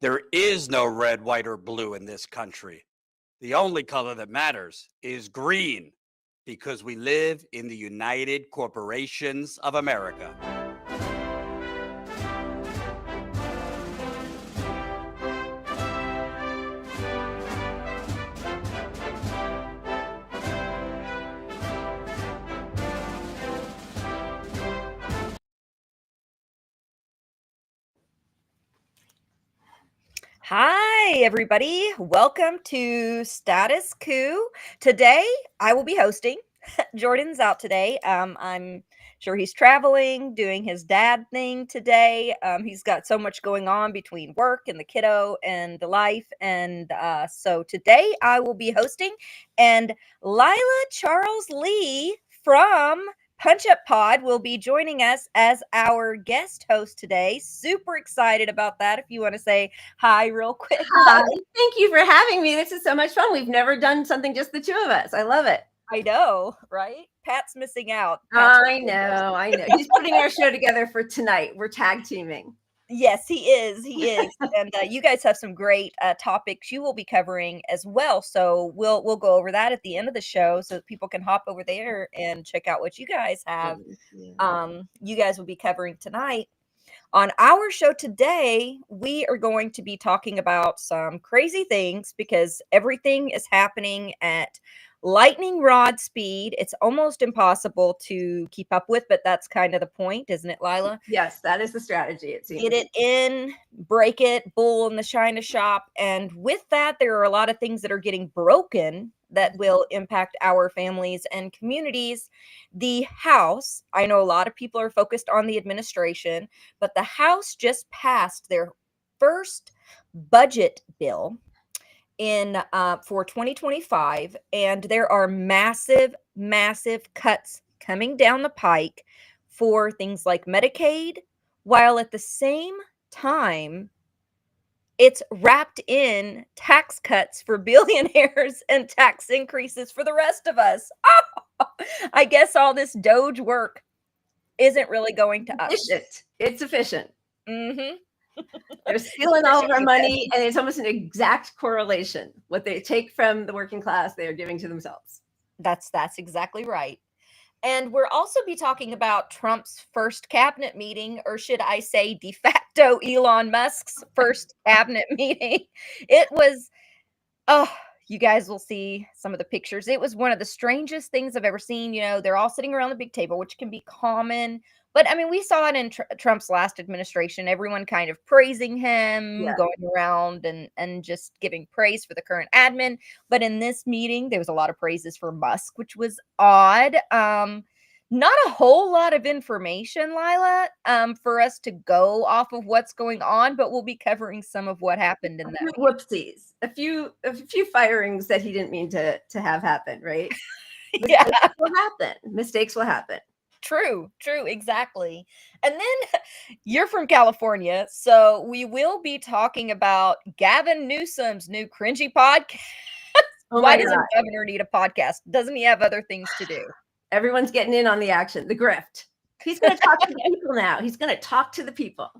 There is no red, white, or blue in this country. The only color that matters is green, because we live in the United Corporations of America. Hi, everybody. Welcome to Status Coup. Today, I will be hosting. Jordan's out today. I'm sure he's traveling, doing his dad thing today. He's got so much going on between work and the kiddo and the life. And so today, I will be hosting. And Leila Charles Leigh from Punch Up Pod will be joining us as our guest host today. Super excited about that. If you want to say hi real quick. Hi, thank you for having me. This is so much fun. We've never done something just the two of us. I love it. I know, right? Pat's missing out. I know. He's putting our show together for tonight. We're tag teaming. Yes, he is. And you guys have some great topics you will be covering as well. So we'll go over that at the end of the show so that people can hop over there and check out what you guys have. You guys will be covering tonight. On our show today, we are going to be talking about some crazy things because everything is happening at lightning rod speed. It's almost impossible to keep up with, but that's kind of the point, isn't it, Leila? Yes, that is the strategy, it seems. Get it in, break it, bull in the china shop. And with that, there are a lot of things that are getting broken that will impact our families and communities. The House, I know a lot of people are focused on the administration, but the House just passed their first budget bill in for 2025, and there are massive cuts coming down the pike for things like Medicaid, while at the same time it's wrapped in tax cuts for billionaires and tax increases for the rest of us. Oh, I guess all this Doge work isn't really going to us. It's efficient. Mm-hmm. They're stealing all of our money, and it's almost an exact correlation. What they take from the working class, they are giving to themselves. That's exactly right. And we'll also be talking about Trump's first cabinet meeting, or should I say de facto Elon Musk's first cabinet meeting. It was, you guys will see some of the pictures. It was one of the strangest things I've ever seen. You know, they're all sitting around the big table, which can be common. But I mean, we saw it in Trump's last administration, everyone kind of praising him, going around and just giving praise for the current admin. But in this meeting, there was a lot of praises for Musk, which was odd. Not a whole lot of information, Leila, for us to go off of what's going on, but we'll be covering some of what happened in that. Whoopsies. A few firings that he didn't mean to have happen, right? Mistakes will happen. True, exactly. And then you're from California, so we will be talking about Gavin Newsom's new cringy podcast. Why does a governor need a podcast? Doesn't he have other things to do? Everyone's getting in on the action, the grift. He's going to talk to the people now. He's going to talk to the people.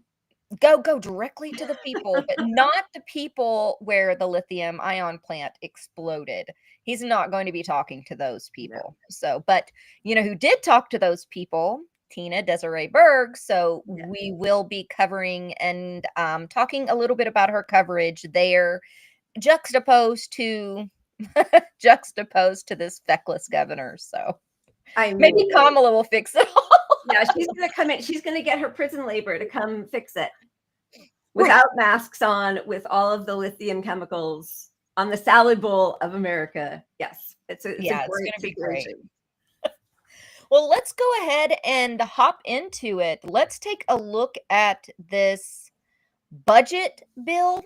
Go directly to the people, but not the people where the lithium ion plant exploded. He's not going to be talking to those people. No. So, but you know who did talk to those people? Tina Desiree Berg. So we will be covering and talking a little bit about her coverage there, juxtaposed to this feckless governor. So maybe Kamala will fix it all. Yeah, she's going to come in. She's going to get her prison labor to come fix it without masks on, with all of the lithium chemicals on the salad bowl of America. Yes, it's going to be great. Well, let's go ahead and hop into it. Let's take a look at this budget bill,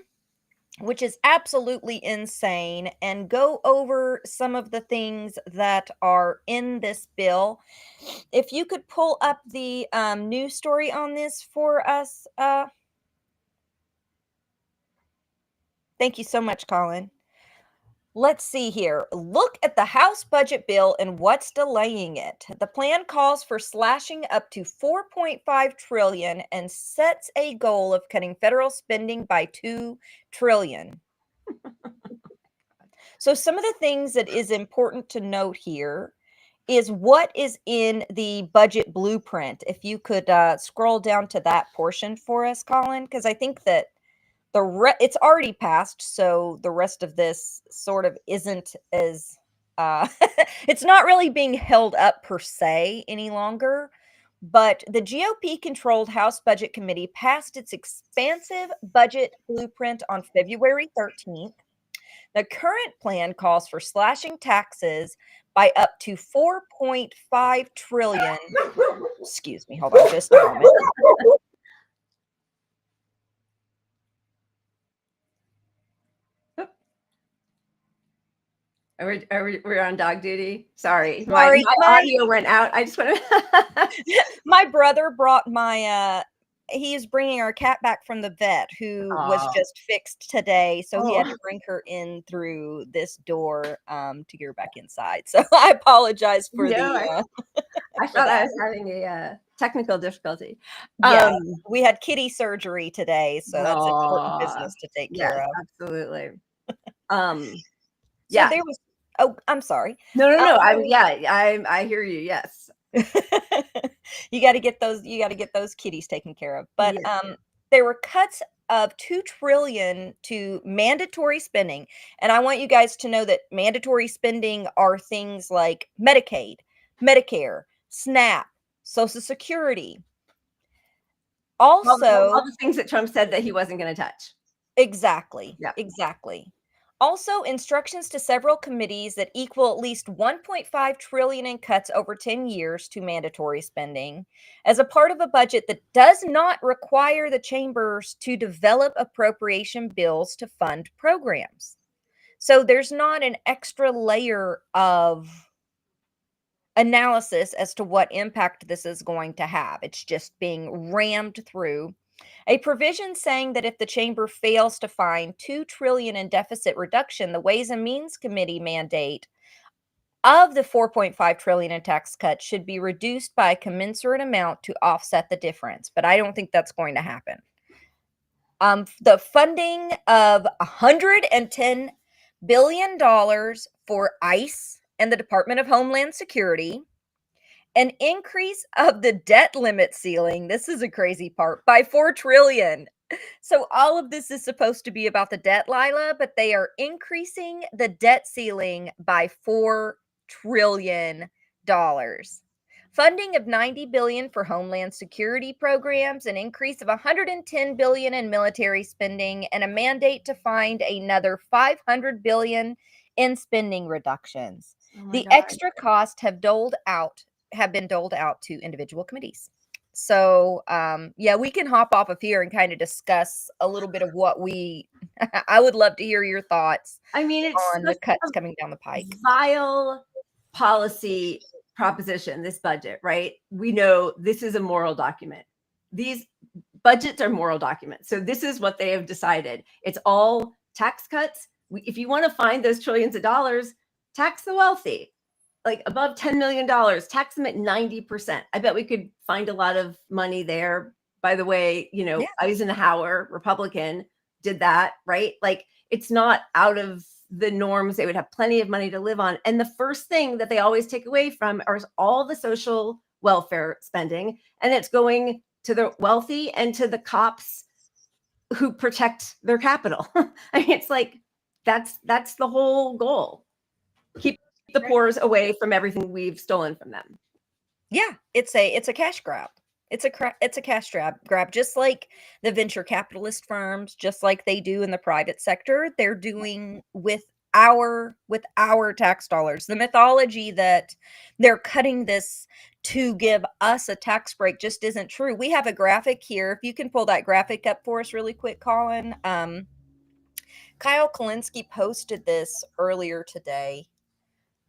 which is absolutely insane, and go over some of the things that are in this bill. If you could pull up the news story on this for us. Thank you so much, Colin. Let's see here. Look at the House budget bill and what's delaying it. The plan calls for slashing up to 4.5 trillion and sets a goal of cutting federal spending by 2 trillion. So some of the things that is important to note here is what is in the budget blueprint. If you could scroll down to that portion for us, Colin, because I think that it's already passed, so the rest of this sort of isn't as it's not really being held up per se any longer. But the GOP-controlled House Budget Committee passed its expansive budget blueprint on February 13th. The current plan calls for slashing taxes by up to 4.5 trillion. Excuse me, hold on just a moment. We're on dog duty. Sorry. Sorry, My audio went out. I just want to. My brother brought he is bringing our cat back from the vet who was just fixed today. So he had to bring her in through this door to get her back inside. So I apologize for I thought I was having a technical difficulty. Yeah, we had kitty surgery today. So that's important business to take care of. Absolutely. So there was, I'm sorry. No. I hear you. Yes. You got to get those kitties taken care of. But there were cuts of 2 trillion to mandatory spending. And I want you guys to know that mandatory spending are things like Medicaid, Medicare, SNAP, Social Security. Also, all the things that Trump said that he wasn't going to touch. Exactly. Yeah. Exactly. Also, instructions to several committees that equal at least 1.5 trillion in cuts over 10 years to mandatory spending as a part of a budget that does not require the chambers to develop appropriation bills to fund programs. So there's not an extra layer of analysis as to what impact this is going to have. It's just being rammed through. A provision saying that if the chamber fails to find 2 trillion in deficit reduction, the Ways and Means Committee mandate of the 4.5 trillion in tax cuts should be reduced by a commensurate amount to offset the difference. But I don't think that's going to happen. The funding of $110 billion for ICE and the Department of Homeland Security. An increase of the debt limit ceiling, this is a crazy part, by 4 trillion. So all of this is supposed to be about the debt, Leila, but they are increasing the debt ceiling by $4 trillion. Funding of $90 billion for Homeland Security programs, an increase of $110 billion in military spending, and a mandate to find another $500 billion in spending reductions. The extra costs have been doled out to individual committees. So, we can hop off of here and kind of discuss a little bit of what I would love to hear your thoughts. I mean, it's on the cuts coming down the pike. Vile policy proposition, this budget, right? We know this is a moral document. These budgets are moral documents. So this is what they have decided. It's all tax cuts. If you want to find those trillions of dollars, tax the wealthy. Like above $10 million, tax them at 90%. I bet we could find a lot of money there. By the way, Eisenhower, Republican, did that, right? Like it's not out of the norms. They would have plenty of money to live on. And the first thing that they always take away from are all the social welfare spending. And it's going to the wealthy and to the cops who protect their capital. I mean, it's like, that's the whole goal. Keep the poors away from everything we've stolen from them. Yeah, it's a cash grab. It's a cash grab, just like the venture capitalist firms, just like they do in the private sector. They're doing with our tax dollars. The mythology that they're cutting this to give us a tax break just isn't true. We have a graphic here. If you can pull that graphic up for us really quick, Colin. Kyle Kalinske posted this earlier today.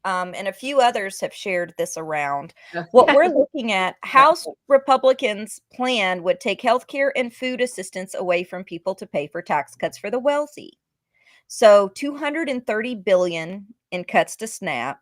And a few others have shared this around. What we're looking at, House Republicans' plan would take healthcare and food assistance away from people to pay for tax cuts for the wealthy. So 230 billion in cuts to SNAP.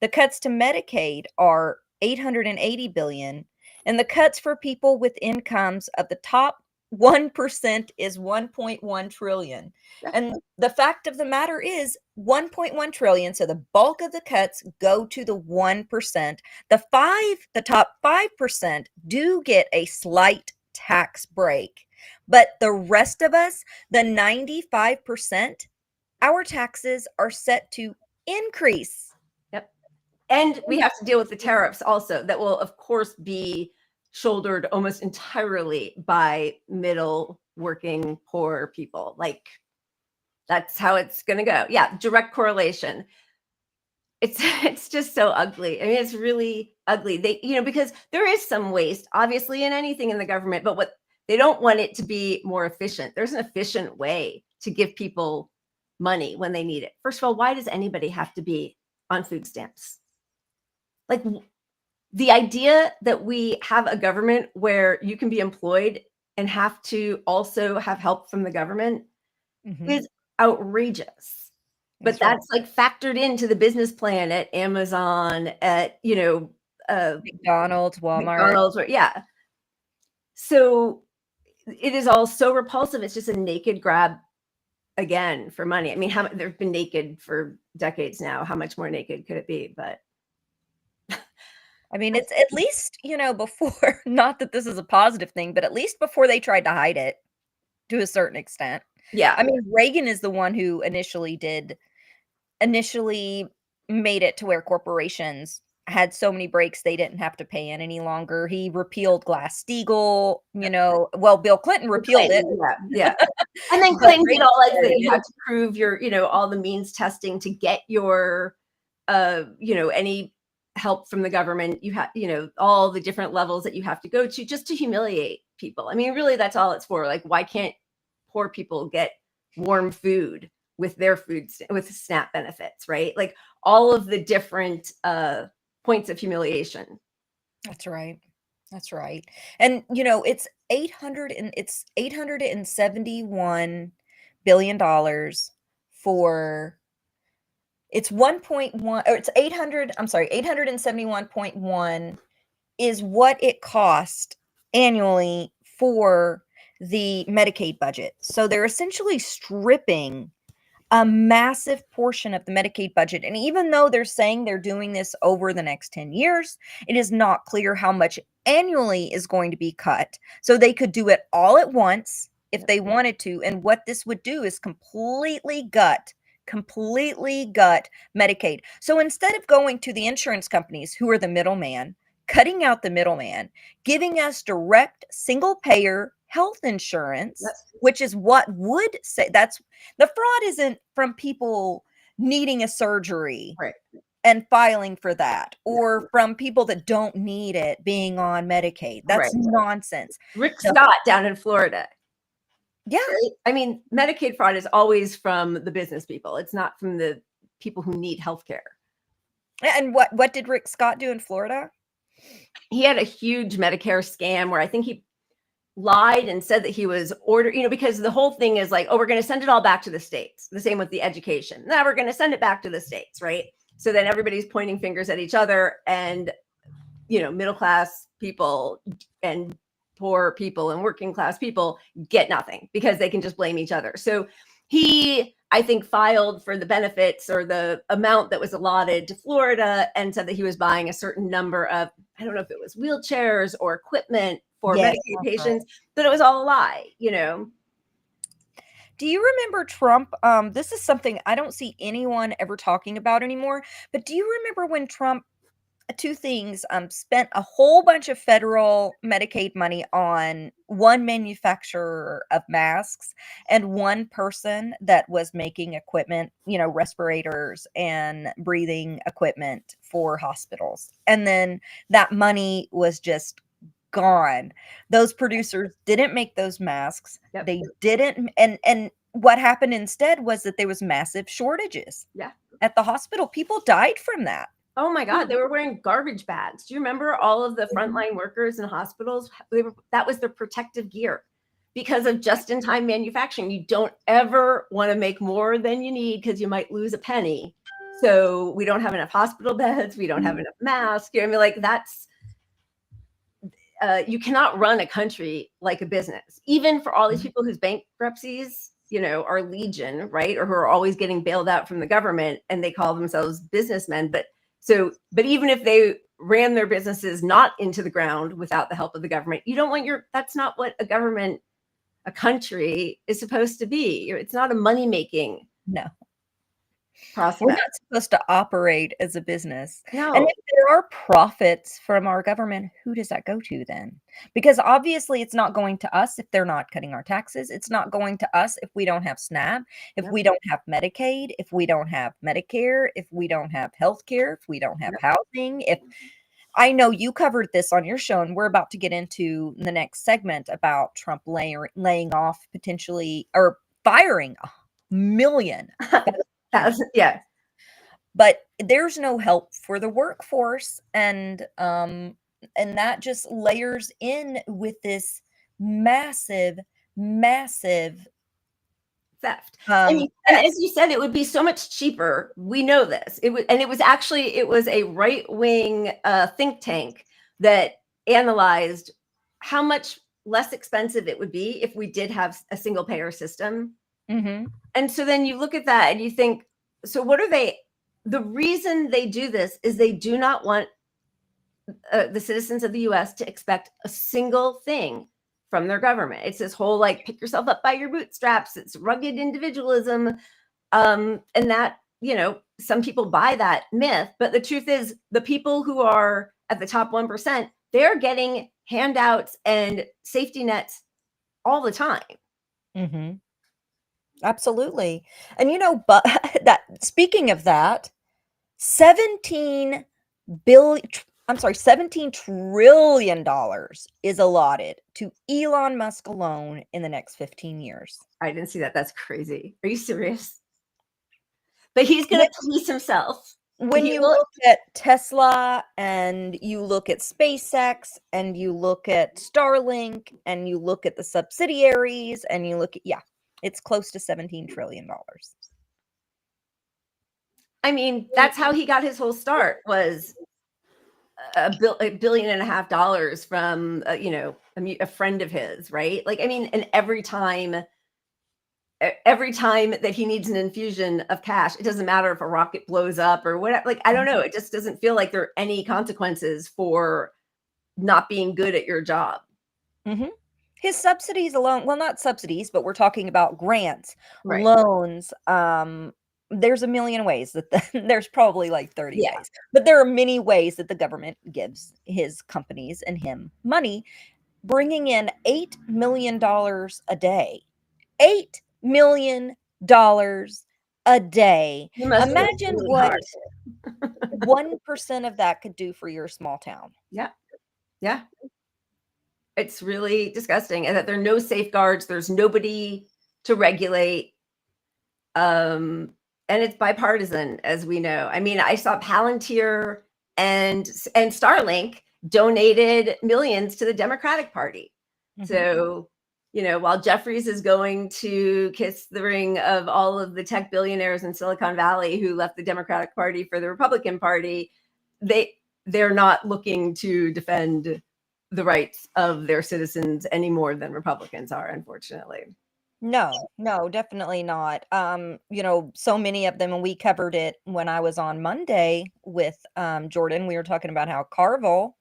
The cuts to Medicaid are 880 billion, and the cuts for people with incomes of the top 1% is 1.1 trillion. And the fact of the matter is 1.1 trillion, so the bulk of the cuts go to the 1%. The top 5% do get a slight tax break. But the rest of us, the 95%, our taxes are set to increase. Yep. And we have to deal with the tariffs also that will, of course, be shouldered almost entirely by middle working poor people. Like, that's how it's going to go. Yeah, direct correlation. It's just so ugly. I mean, it's really ugly. They, because there is some waste, obviously, in anything in the government, but what they don't want it to be more efficient. There's an efficient way to give people money when they need it. First of all, why does anybody have to be on food stamps? Like, the idea that we have a government where you can be employed and have to also have help from the government is outrageous. But that's like factored into the business plan at Amazon, at, McDonald's, Walmart. Yeah. So it is all so repulsive. It's just a naked grab again for money. I mean, they've been naked for decades now. How much more naked could it be? But I mean, it's at least, before, not that this is a positive thing, but at least before they tried to hide it to a certain extent. Yeah. I mean, Reagan is the one who initially made it to where corporations had so many breaks they didn't have to pay in any longer. He repealed Glass-Steagall, Bill Clinton repealed it. Yeah. And then Clinton did all that. You have to prove your, all the means testing to get your, any help from the government. You have, all the different levels that you have to go to just to humiliate people. I mean, really, that's all it's for. Like, why can't poor people get warm food with their with SNAP benefits, right? Like, all of the different points of humiliation. That's right. And it's $871 billion for it's 1.1, or it's 871.1 is what it cost annually for the Medicaid budget. So they're essentially stripping a massive portion of the Medicaid budget. And even though they're saying they're doing this over the next 10 years, it is not clear how much annually is going to be cut. So they could do it all at once if they wanted to. And what this would do is completely gut Medicaid. So instead of going to the insurance companies, who are the middleman, cutting out the middleman, giving us direct single payer health insurance, which is what would say that's the fraud isn't from people needing a surgery and filing for that, or from people that don't need it being on Medicaid. That's nonsense. Rick Scott down in Florida. Yeah. Right? I mean, Medicaid fraud is always from the business people. It's not from the people who need healthcare. And what did Rick Scott do in Florida? He had a huge Medicare scam where I think he lied and said that he was because the whole thing is like, oh, we're going to send it all back to the states. The same with the education. Now we're going to send it back to the states, right? So then everybody's pointing fingers at each other, and, middle class people and poor people and working class people get nothing because they can just blame each other. So he, I think, filed for the benefits or the amount that was allotted to Florida and said that he was buying a certain number of, I don't know if it was wheelchairs or equipment for Medicaid patients, but it was all a lie, Do you remember Trump? This is something I don't see anyone ever talking about anymore, but do you remember when Trump, two things, spent a whole bunch of federal Medicaid money on one manufacturer of masks and one person that was making equipment, respirators and breathing equipment for hospitals. And then that money was just gone. Those producers didn't make those masks. Yep. They didn't. And what happened instead was that there was massive shortages at the hospital. People died from that. Oh my God, they were wearing garbage bags. Do you remember all of the frontline workers in hospitals? That was their protective gear. because of just-in-time manufacturing. You don't ever want to make more than you need because you might lose a penny. So we don't have enough hospital beds. We don't have enough masks. You know what I mean? Like that's, you cannot run a country like a business, even for all these people whose bankruptcies, you know, are legion, right? Or who are always getting bailed out from the government and they call themselves businessmen. But even if they ran their businesses not into the ground without the help of the government, you don't want that's not what a country is supposed to be. It's not a money-making No. prospect. We're not supposed to operate as a business. No. And if there are profits from our government, who does that go to then? Because obviously it's not going to us if they're not cutting our taxes. It's not going to us if we don't have SNAP, if we don't have Medicaid, if we don't have Medicare, if we don't have healthcare, if we don't have housing. If I know you covered this on your show, and we're about to get into the next segment about Trump laying off potentially or firing 1 million. Yeah. But there's no help for the workforce, and that just layers in with this massive theft. And as you said, it would be so much cheaper. We know this. It was a right-wing think tank that analyzed how much less expensive it would be if we did have a single-payer system. Mm-hmm. And so then you look at that and you think, so what are they? The reason they do this is they do not want the citizens of the U.S. to expect a single thing from their government. It's this whole like pick yourself up by your bootstraps. It's rugged individualism, and that, you know, some people buy that myth. But the truth is, the people who are at the top 1%, they're getting handouts and safety nets all the time. Mm-hmm. Absolutely. And you know, but that speaking of that, $17 trillion is allotted to Elon Musk alone in the next 15 years. I didn't see that. That's crazy. Are you serious? But he's going to police himself. When you look at Tesla and you look at SpaceX and you look at Starlink and you look at the subsidiaries and you look at, it's close to $17 trillion. I mean, that's how he got his whole start, was $1.5 billion from, a friend of his, right? Like, I mean, and every time that he needs an infusion of cash, it doesn't matter if a rocket blows up or whatever. Like, I don't know. It just doesn't feel like there are any consequences for not being good at your job. Mm-hmm. His subsidies alone, well, not subsidies, but we're talking about grants, right. Loans. There's a million ways that there's probably like 30 ways, but there are many ways that the government gives his companies and him money, bringing in $8 million a day. $8 million a day. Imagine what 1% of that could do for your small town. Yeah. Yeah. It's really disgusting. And that there are no safeguards. There's nobody to regulate. And it's bipartisan, as we know. I mean, I saw Palantir and Starlink donated millions to the Democratic Party. Mm-hmm. So, while Jeffries is going to kiss the ring of all of the tech billionaires in Silicon Valley who left the Democratic Party for the Republican Party, they're not looking to defend the rights of their citizens any more than Republicans are, unfortunately. No, definitely not. So many of them, and we covered it when I was on Monday with Jordan. We were talking about how Carville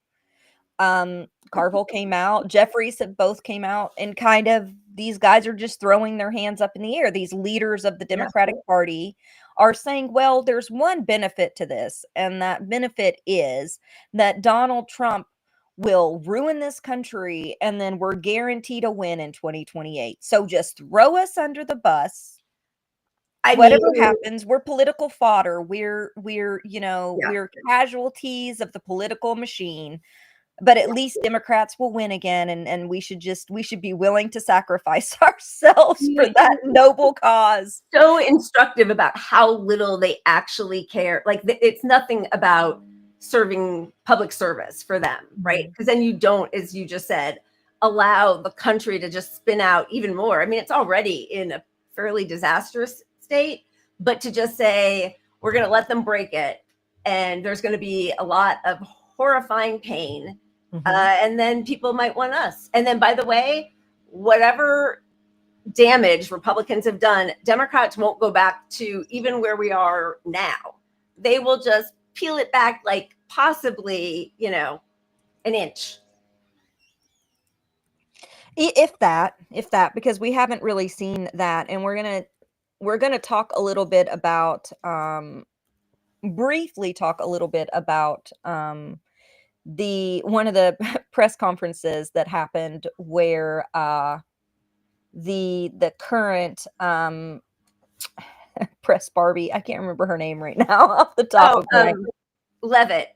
came out, Jeffries both came out, and kind of these guys are just throwing their hands up in the air. These leaders of the Democratic Party are saying, well, there's one benefit to this, and that benefit is that Donald Trump will ruin this country, and then we're guaranteed a win in 2028. So just throw us under the bus. Whatever happens, we're political fodder. We're casualties of the political machine. But at least Democrats will win again, and we should be willing to sacrifice ourselves for that noble cause. So instructive about how little they actually care. Like, it's nothing about serving public service for them, right? Because then you don't, as you just said, allow the country to just spin out even more. I mean, it's already in a fairly disastrous state, but to just say, we're going to let them break it, and there's going to be a lot of horrifying pain, and then people might want us. And then, by the way, whatever damage Republicans have done, Democrats won't go back to even where we are now. They will just peel it back like possibly, an inch. If that, because we haven't really seen that. And we're going to talk a little bit about, briefly talk a little bit about, one of the press conferences that happened where, the current, press Barbie, I can't remember her name right now off the top of my Levitt.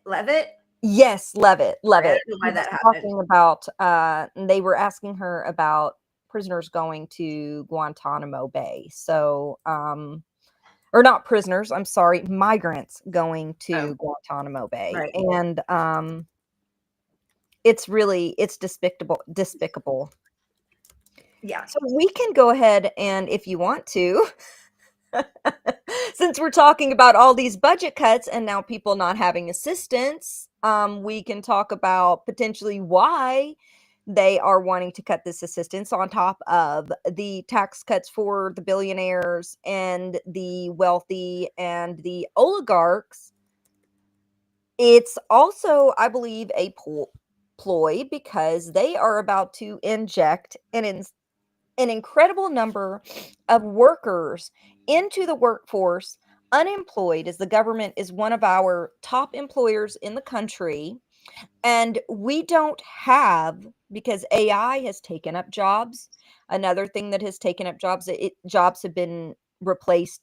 Yes, Levitt. I don't know why that happened. Talking about, they were asking her about prisoners going to Guantanamo Bay. So, or not prisoners, I'm sorry, migrants going to Guantanamo Bay. Right. And it's despicable. Yeah. So we can go ahead and, if you want to, since we're talking about all these budget cuts and now people not having assistance, we can talk about potentially why they are wanting to cut this assistance on top of the tax cuts for the billionaires and the wealthy and the oligarchs. It's also, I believe, a ploy because they are about to inject an incredible number of workers into the workforce unemployed, as the government is one of our top employers in the country. And we don't have, because AI has taken up jobs. Another thing that has taken up jobs, jobs have been replaced,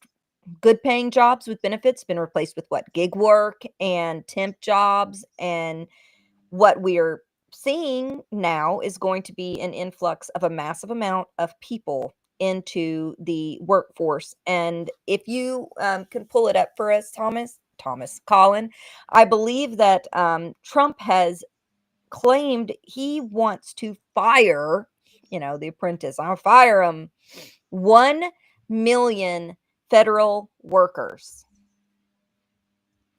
good paying jobs with benefits, been replaced with gig work and temp jobs. And what we're seeing now is going to be an influx of a massive amount of people into the workforce. And if you can pull it up for us, Colin, I believe that Trump has claimed he wants to fire, the apprentice. I'll fire him. 1 million federal workers.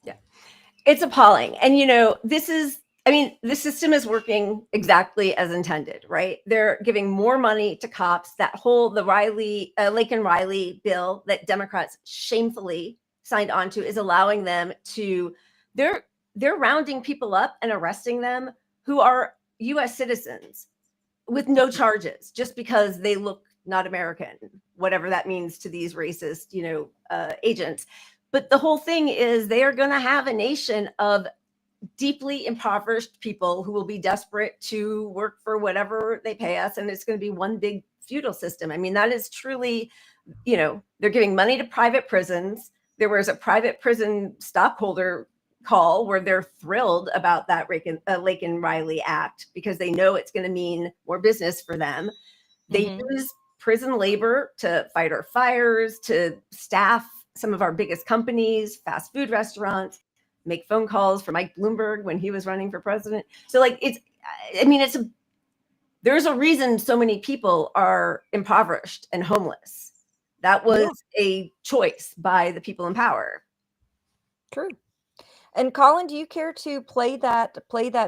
Yeah, it's appalling. And, the system is working exactly as intended, right? They're giving more money to cops. That whole, the Lake and Riley bill that Democrats shamefully signed onto is allowing them to, they're rounding people up and arresting them who are U.S. citizens with no charges just because they look not American, whatever that means to these racist, agents. But the whole thing is they are going to have a nation of deeply impoverished people who will be desperate to work for whatever they pay us. And it's going to be one big feudal system. I mean, that is truly, they're giving money to private prisons. There was a private prison stockholder call where they're thrilled about that Lake and Riley Act because they know it's going to mean more business for them. They use prison labor to fight our fires, to staff some of our biggest companies, fast food restaurants, make phone calls for Mike Bloomberg when he was running for president. So there's a reason so many people are impoverished and homeless. That was a choice by the people in power. True. And Colin, do you care to play that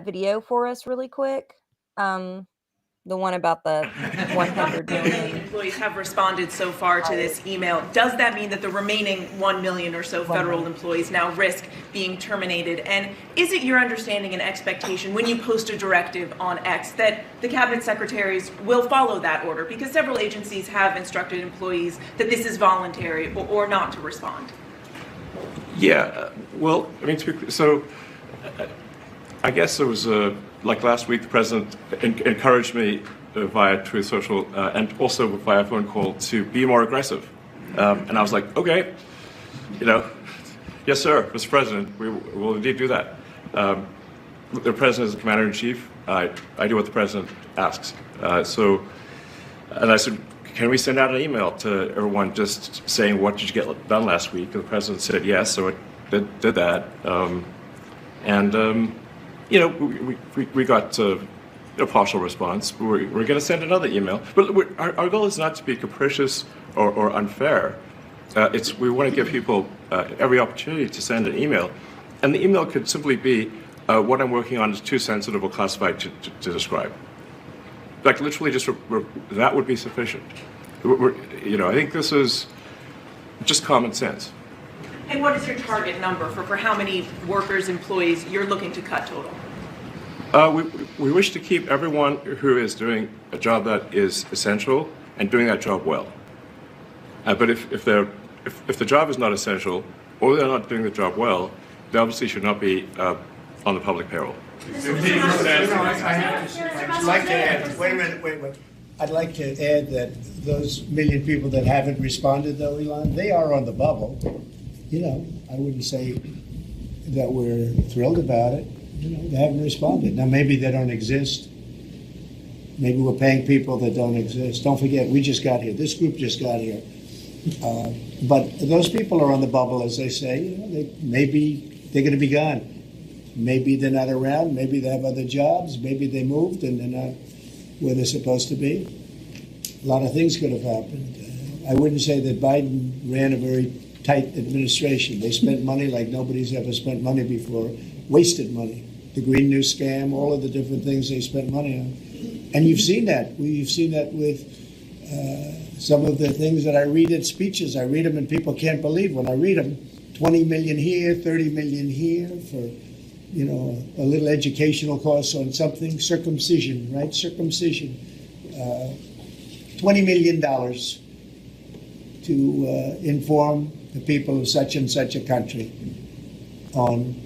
video for us really quick? The one about the 100 million employees have responded so far to this email. Does that mean that the remaining 1 million or so federal employees now risk being terminated? And is it your understanding and expectation when you post a directive on X that the cabinet secretaries will follow that order? Because several agencies have instructed employees that this is voluntary or not to respond. Yeah, well, so I guess it was like last week, the president encouraged me via Truth Social and also via phone call to be more aggressive. And I was like, okay, yes, sir, Mr. President, we will indeed do that. The president is the commander in chief. I do what the president asks. And I said, can we send out an email to everyone just saying, what did you get done last week? And the president said yes, so it did that. We got a partial response, we're going to send another email. But our goal is not to be capricious or unfair. We want to give people every opportunity to send an email. And the email could simply be, what I'm working on is too sensitive or classified to describe. Like literally just, that would be sufficient. I think this is just common sense. And what is your target number for how many workers, employees you're looking to cut total? We wish to keep everyone who is doing a job that is essential and doing that job well. But if the job is not essential or they're not doing the job well, they obviously should not be on the public payroll. I'd like to add, wait a minute. I'd like to add that those million people that haven't responded, though, Elon, they are on the bubble. I wouldn't say that we're thrilled about it. They haven't responded. Now, maybe they don't exist. Maybe we're paying people that don't exist. Don't forget, we just got here. This group just got here. But those people are on the bubble, as they say. Maybe they're going to be gone. Maybe they're not around. Maybe they have other jobs. Maybe they moved and they're not where they're supposed to be. A lot of things could have happened. I wouldn't say that Biden ran a very tight administration. They spent money like nobody's ever spent money before, wasted money. The Green New Scam, all of the different things they spent money on. And you've seen that. We've seen that with some of the things that I read in speeches. I read them and people can't believe when I read them. 20 million here, 30 million here for, a little educational cost on something. Circumcision, right? Circumcision. $20 million to inform the people of such and such a country on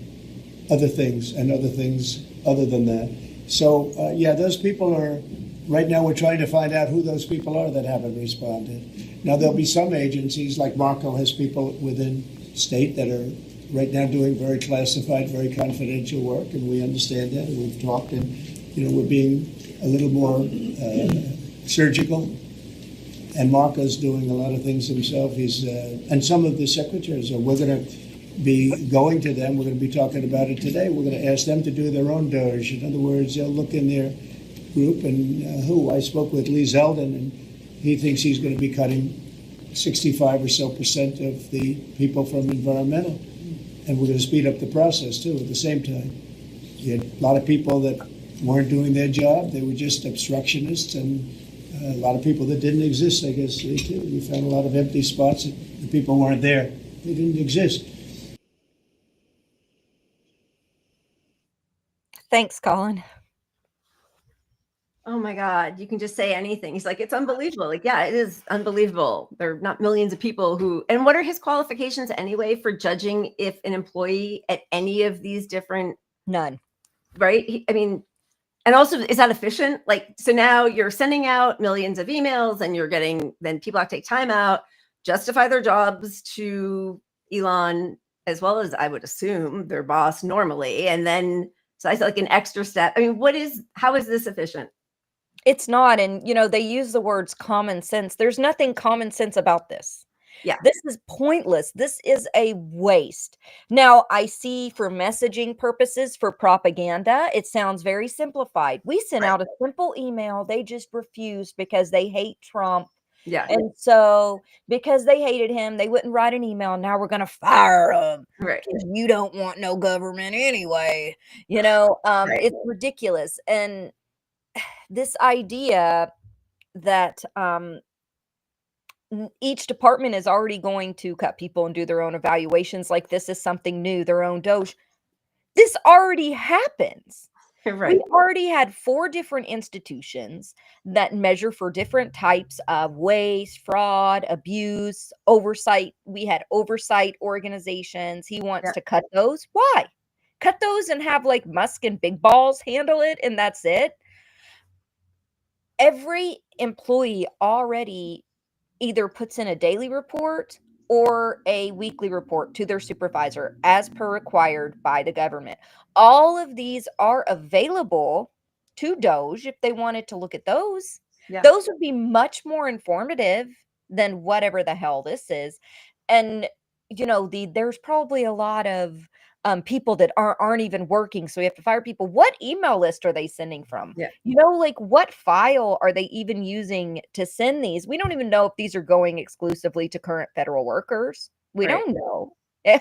other things and other things other than that. So, those people are, right now we're trying to find out who those people are that haven't responded. Now, there'll be some agencies, like Marco has people within state that are right now doing very classified, very confidential work, and we understand that, and we've talked, and, we're being a little more surgical. And Marco's doing a lot of things himself. And some of the secretaries, we're going to be going to them. We're going to be talking about it today. We're going to ask them to do their own Doge. In other words, they'll look in their group and I spoke with Leigh Zeldin, and he thinks he's going to be cutting 65% or so of the people from environmental. And we're going to speed up the process, too, at the same time. You had a lot of people that weren't doing their job. They were just obstructionists, and a lot of people that didn't exist, I guess, too. We found a lot of empty spots. The people weren't there. They didn't exist. Thanks, Colin. Oh my God, you can just say anything. He's like, it's unbelievable. Like, yeah, it is unbelievable. There are not millions of people who, and what are his qualifications anyway for judging if an employee at any of these different, None. Right? And also, is that efficient? Like, so now you're sending out millions of emails and you're getting, then people have to take time out, justify their jobs to Elon, as well as I would assume their boss normally. And then, so I said like an extra step. How is this efficient? It's not. And, they use the words common sense. There's nothing common sense about this. Yeah. This is pointless. This is a waste. Now, I see for messaging purposes, for propaganda, it sounds very simplified. We sent out a simple email. They just refused because they hate Trump. Yeah. And so because they hated him, they wouldn't write an email. Now we're going to fire him. Right. Because you don't want no government anyway. It's ridiculous. And this idea that each department is already going to cut people and do their own evaluations, like this is something new, their own Doge. This already happens. Right. We already had 4 different institutions that measure for different types of waste, fraud, abuse, oversight. We had oversight organizations. He wants to cut those. Why? Cut those and have like Musk and Big Balls handle it, and that's it. Every employee already either puts in a daily report or a weekly report to their supervisor as per required by the government. All of these are available to Doge if they wanted to look at those. Yeah. Those would be much more informative than whatever the hell this is. And, there's probably a lot of people that aren't even working. So we have to fire people. What email list are they sending from? Yeah. You know, like what file are they even using to send these? We don't even know if these are going exclusively to current federal workers. We Right. don't know.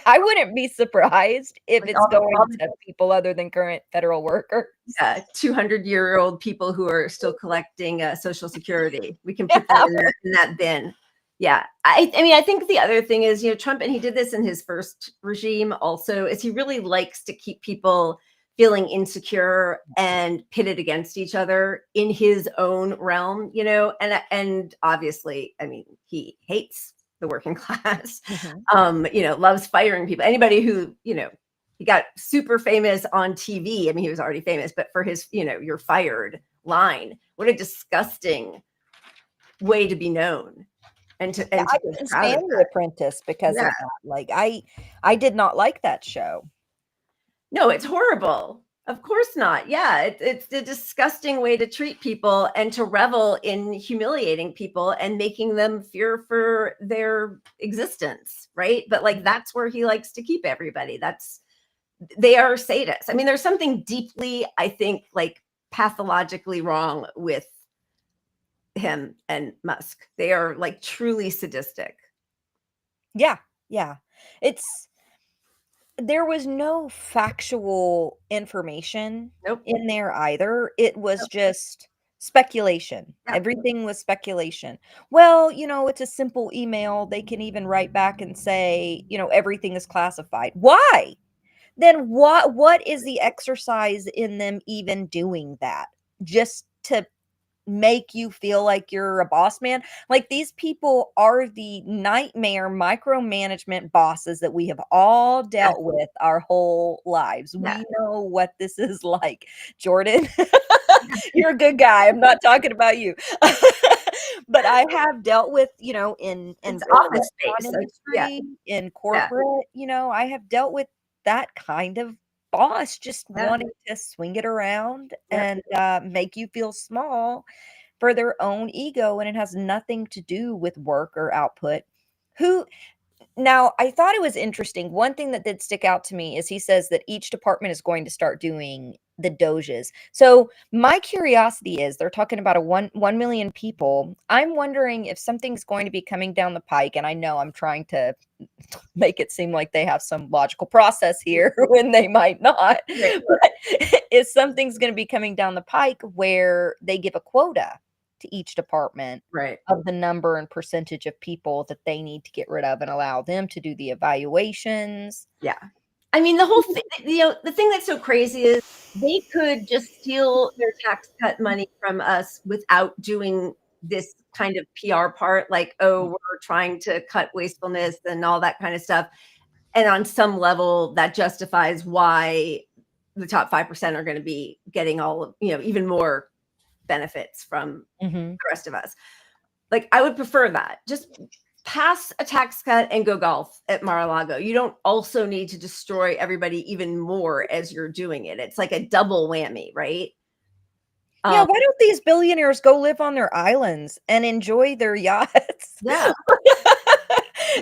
I wouldn't be surprised if Like it's all going the- to people other than current federal workers. Yeah, 200-year-old people who are still collecting Social Security. We can put that in that bin. Yeah, I mean, I think the other thing is, Trump, and he did this in his first regime also, is he really likes to keep people feeling insecure and pitted against each other in his own realm, and obviously, I mean, he hates the working class, loves firing people. Anybody who, he got super famous on TV. I mean, he was already famous, but for his, you're fired line, what a disgusting way to be known. And to I couldn't stand The Apprentice because of that. Like I did not like that show. No, it's horrible. Of course not. Yeah, it's a disgusting way to treat people and to revel in humiliating people and making them fear for their existence, right? But like that's where he likes to keep everybody. They are sadists. I mean, there's something deeply, I think, like pathologically wrong with him and Musk. They are like truly sadistic. Yeah. There was no factual information in there either. It was just speculation. Everything was speculation. Well, it's a simple email. They can even write back and say, everything is classified. Why? Then what is the exercise in them even doing that? Just to make you feel like you're a boss man? Like these people are the nightmare micromanagement bosses that we have all dealt with our whole lives. We know what this is like. Jordan, you're a good guy. I'm not talking about you. But I have dealt with, in office space, industry, in corporate, I have dealt with that kind of boss just wanting to swing it around and make you feel small for their own ego, and it has nothing to do with work or output. Now, I thought it was interesting. One thing that did stick out to me is he says that each department is going to start doing the doges. So my curiosity is, they're talking about 1 million people. I'm wondering if something's going to be coming down the pike, and I know I'm trying to make it seem like they have some logical process here when they might not. But if something's going to be coming down the pike where they give a quota to each department of the number and percentage of people that they need to get rid of and allow them to do the evaluations. Yeah. I mean, the whole thing, the thing that's so crazy is they could just steal their tax cut money from us without doing this kind of PR part, like, oh, we're trying to cut wastefulness and all that kind of stuff. And on some level, that justifies why the top 5% are going to be getting all of, even more benefits from the rest of us. Like, I would prefer that. Just pass a tax cut and go golf at Mar-a-Lago. You don't also need to destroy everybody even more as you're doing it. It's like a double whammy, right? Yeah, why don't these billionaires go live on their islands and enjoy their yachts? Yeah.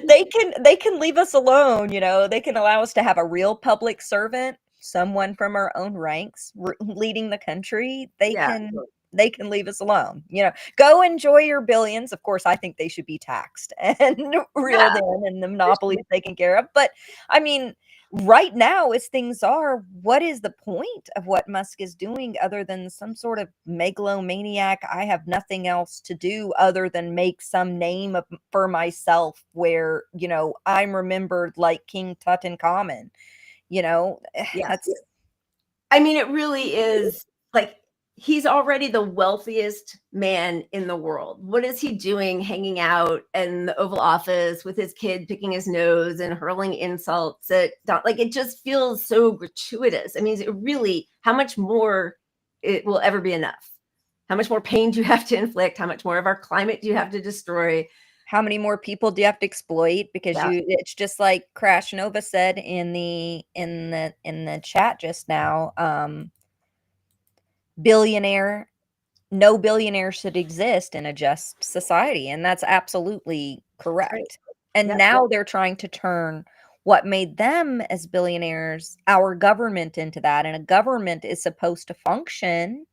They can leave us alone, They can allow us to have a real public servant, someone from our own ranks leading the country. They can leave us alone. Go enjoy your billions. Of course, I think they should be taxed and reeled in and the monopolies taken care of. But I mean, right now, as things are, what is the point of what Musk is doing other than some sort of megalomaniac? I have nothing else to do other than make some name for myself where, I'm remembered like King Tutankhamun. I mean, it really is like, he's already the wealthiest man in the world. What is he doing hanging out in the Oval Office with his kid picking his nose and hurling insults at like, it just feels so gratuitous. I mean, it really, how much more it will ever be enough? How much more pain do you have to inflict? How much more of our climate do you have to destroy? How many more people do you have to exploit? Because it's just like Crash Nova said in the chat just now. No billionaire should exist in a just society, and that's absolutely correct. And now they're trying to turn what made them as billionaires, our government into that. And a government is supposed to function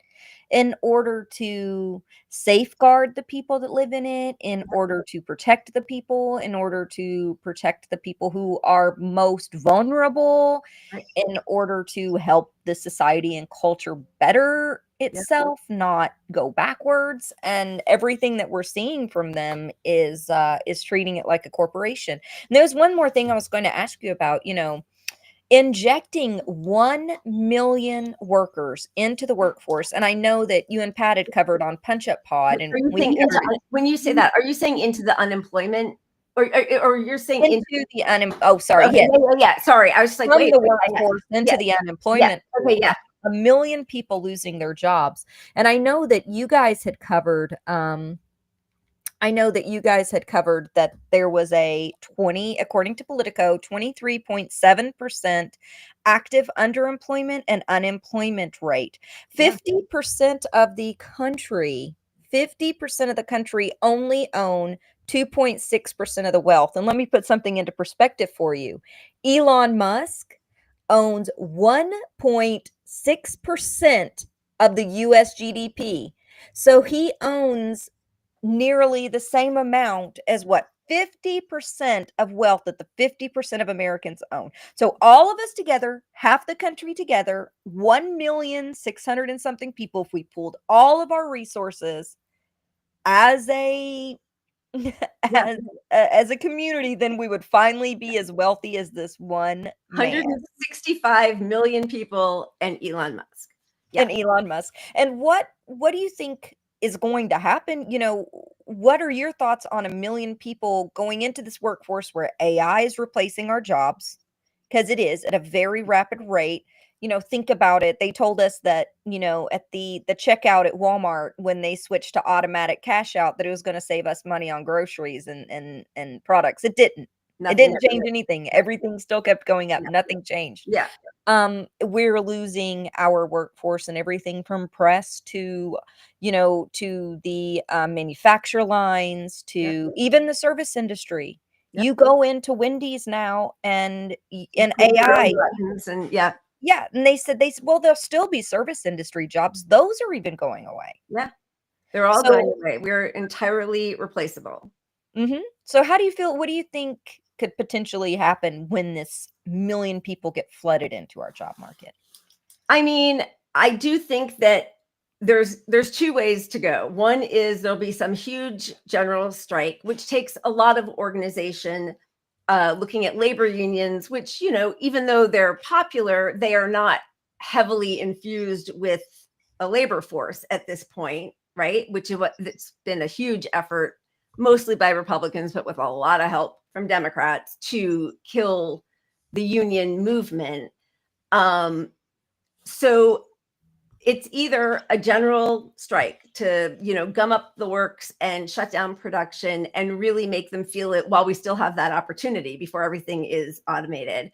in order to safeguard the people that live in it, in order to protect the people, in order to protect the people who are most vulnerable, Right. in order to help the society and culture better itself, not go backwards. And everything that we're seeing from them is treating it like a corporation. And there's one more thing I was going to ask you about, injecting 1 million workers into the workforce. And I know that you and Pat had covered on Punch Up Pod. And Are you saying when you say that, are you saying into the unemployment, or you're saying into the oh, sorry, okay, yes. yeah, sorry, I was just like, From wait, the wait, workforce into the unemployment. okay, yeah. 1 million people losing their jobs. And I know that you guys had covered that there was according to Politico, 23.7% active underemployment and unemployment rate. 50% of the country only own 2.6% of the wealth. And let me put something into perspective for you. Elon Musk owns 1.6% of the US GDP. So he owns nearly the same amount as 50% of wealth that the 50% of Americans own. So all of us together, half the country together, 1,600,000 and something people, if we pooled all of our resources as a as a community, then we would finally be as wealthy as this one man. 165 million people and Elon Musk. And Elon Musk. And what do you think is going to happen? What are your thoughts on 1 million people going into this workforce where AI is replacing our jobs? Because it is at a very rapid rate. Think about it. They told us that, at the checkout at Walmart, when they switched to automatic cash out, that it was going to save us money on groceries and products. It didn't. It didn't change anything. Everything still kept going up. Nothing changed. Yeah. We're losing our workforce and everything from press to, to the manufacture lines to even the service industry. You go into Wendy's now and AI. And Yeah, and they said there'll still be service industry jobs. Those are even going away. Yeah, they're all going away. We're entirely replaceable. Mm-hmm. So how do you feel? What do you think could potentially happen when this 1 million people get flooded into our job market? I mean, I do think that there's 2 ways to go. One is there'll be some huge general strike, which takes a lot of organization. Looking at labor unions, which, even though they're popular, they are not heavily infused with a labor force at this point, right? Which is it's been a huge effort, mostly by Republicans, but with a lot of help from Democrats, to kill the union movement. So it's either a general strike to, gum up the works and shut down production and really make them feel it while we still have that opportunity before everything is automated.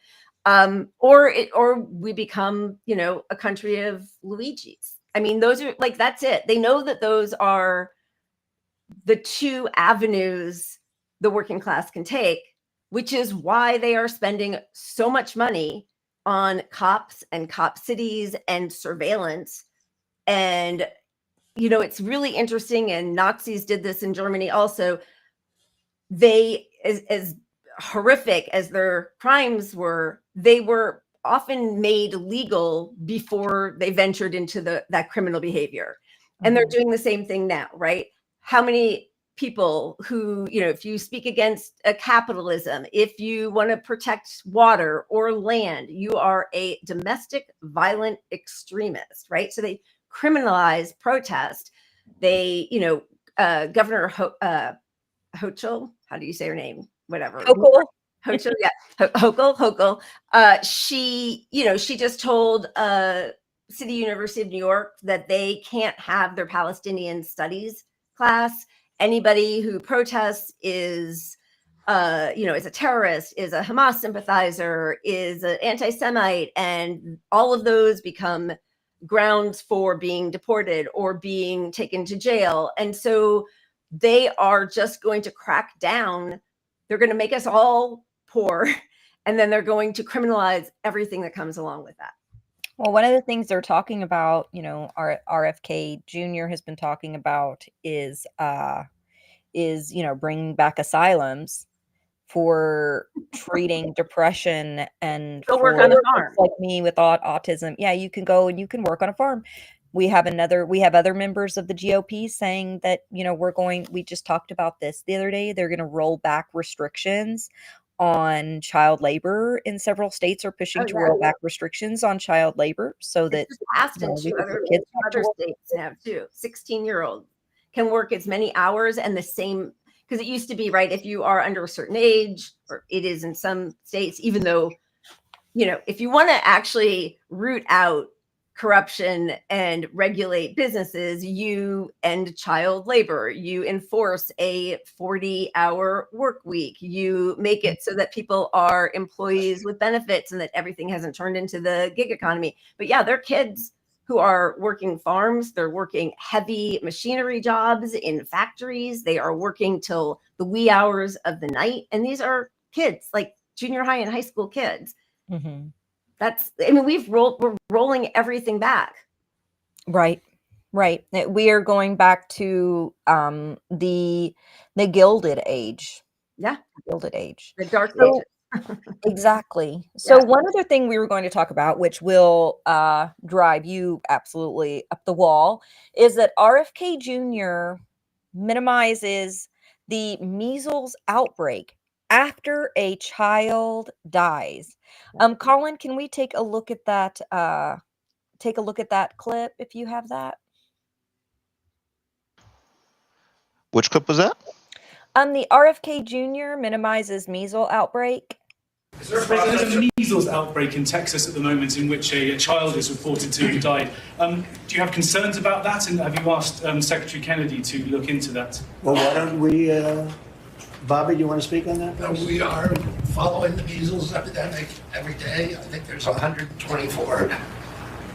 Or we become, a country of Luigi's. I mean, those are that's it. They know that those are the 2 avenues the working class can take, which is why they are spending so much money on cops and cop cities and surveillance. And, it's really interesting. And Nazis did this in Germany also. They, as horrific as their crimes were, they were often made legal before they ventured into that criminal behavior. And they're doing the same thing now, right? How many people who, if you speak against capitalism, if you want to protect water or land, you are a domestic violent extremist, right? So they criminalize protest. They, Governor Hochul, how do you say her name? Whatever. Hochul, yeah. Hochul. She just told City University of New York that they can't have their Palestinian studies class. Anybody who protests is a terrorist, is a Hamas sympathizer, is an anti-Semite, and all of those become grounds for being deported or being taken to jail. And so they are just going to crack down. They're going to make us all poor And then they're going to criminalize everything that comes along with that. Well, one of the things they're talking about, RFK Jr. has been talking about is bringing back asylums for treating depression and Go work for on a folks farm. like me with autism. Yeah, you can go and you can work on a farm. We have other members of the GOP saying that, we just talked about this the other day. They're going to roll back restrictions on child labor in several states are pushing to roll back restrictions on child labor so that It's just passed in two other states now too. 16-year-olds can work as many hours and the same, because it used to be, right, if you are under a certain age, or it is in some states, even though, if you want to actually root out corruption and regulate businesses, you end child labor, you enforce a 40-hour work week, you make it so that people are employees with benefits and that everything hasn't turned into the gig economy. But yeah, they're kids who are working farms, they're working heavy machinery jobs in factories, they are working till the wee hours of the night, and these are kids, like junior high and high school kids. Mm-hmm. We're rolling everything back. Right. We are going back to the Gilded Age. Yeah. Gilded Age. The Dark Ages. Exactly. So one other thing we were going to talk about, which will drive you absolutely up the wall, is that RFK Jr. minimizes the measles outbreak after a child dies. Colin, can we take a look at that? Take a look at that clip if you have that. Which clip was that? The RFK Jr. minimizes measles outbreak. There's a measles outbreak in Texas at the moment in which a child is reported to have died. Do you have concerns about that, and have you asked Secretary Kennedy to look into that? Well, why don't we, Bobby, do you want to speak on that? We are following the measles epidemic every day. I think there's 124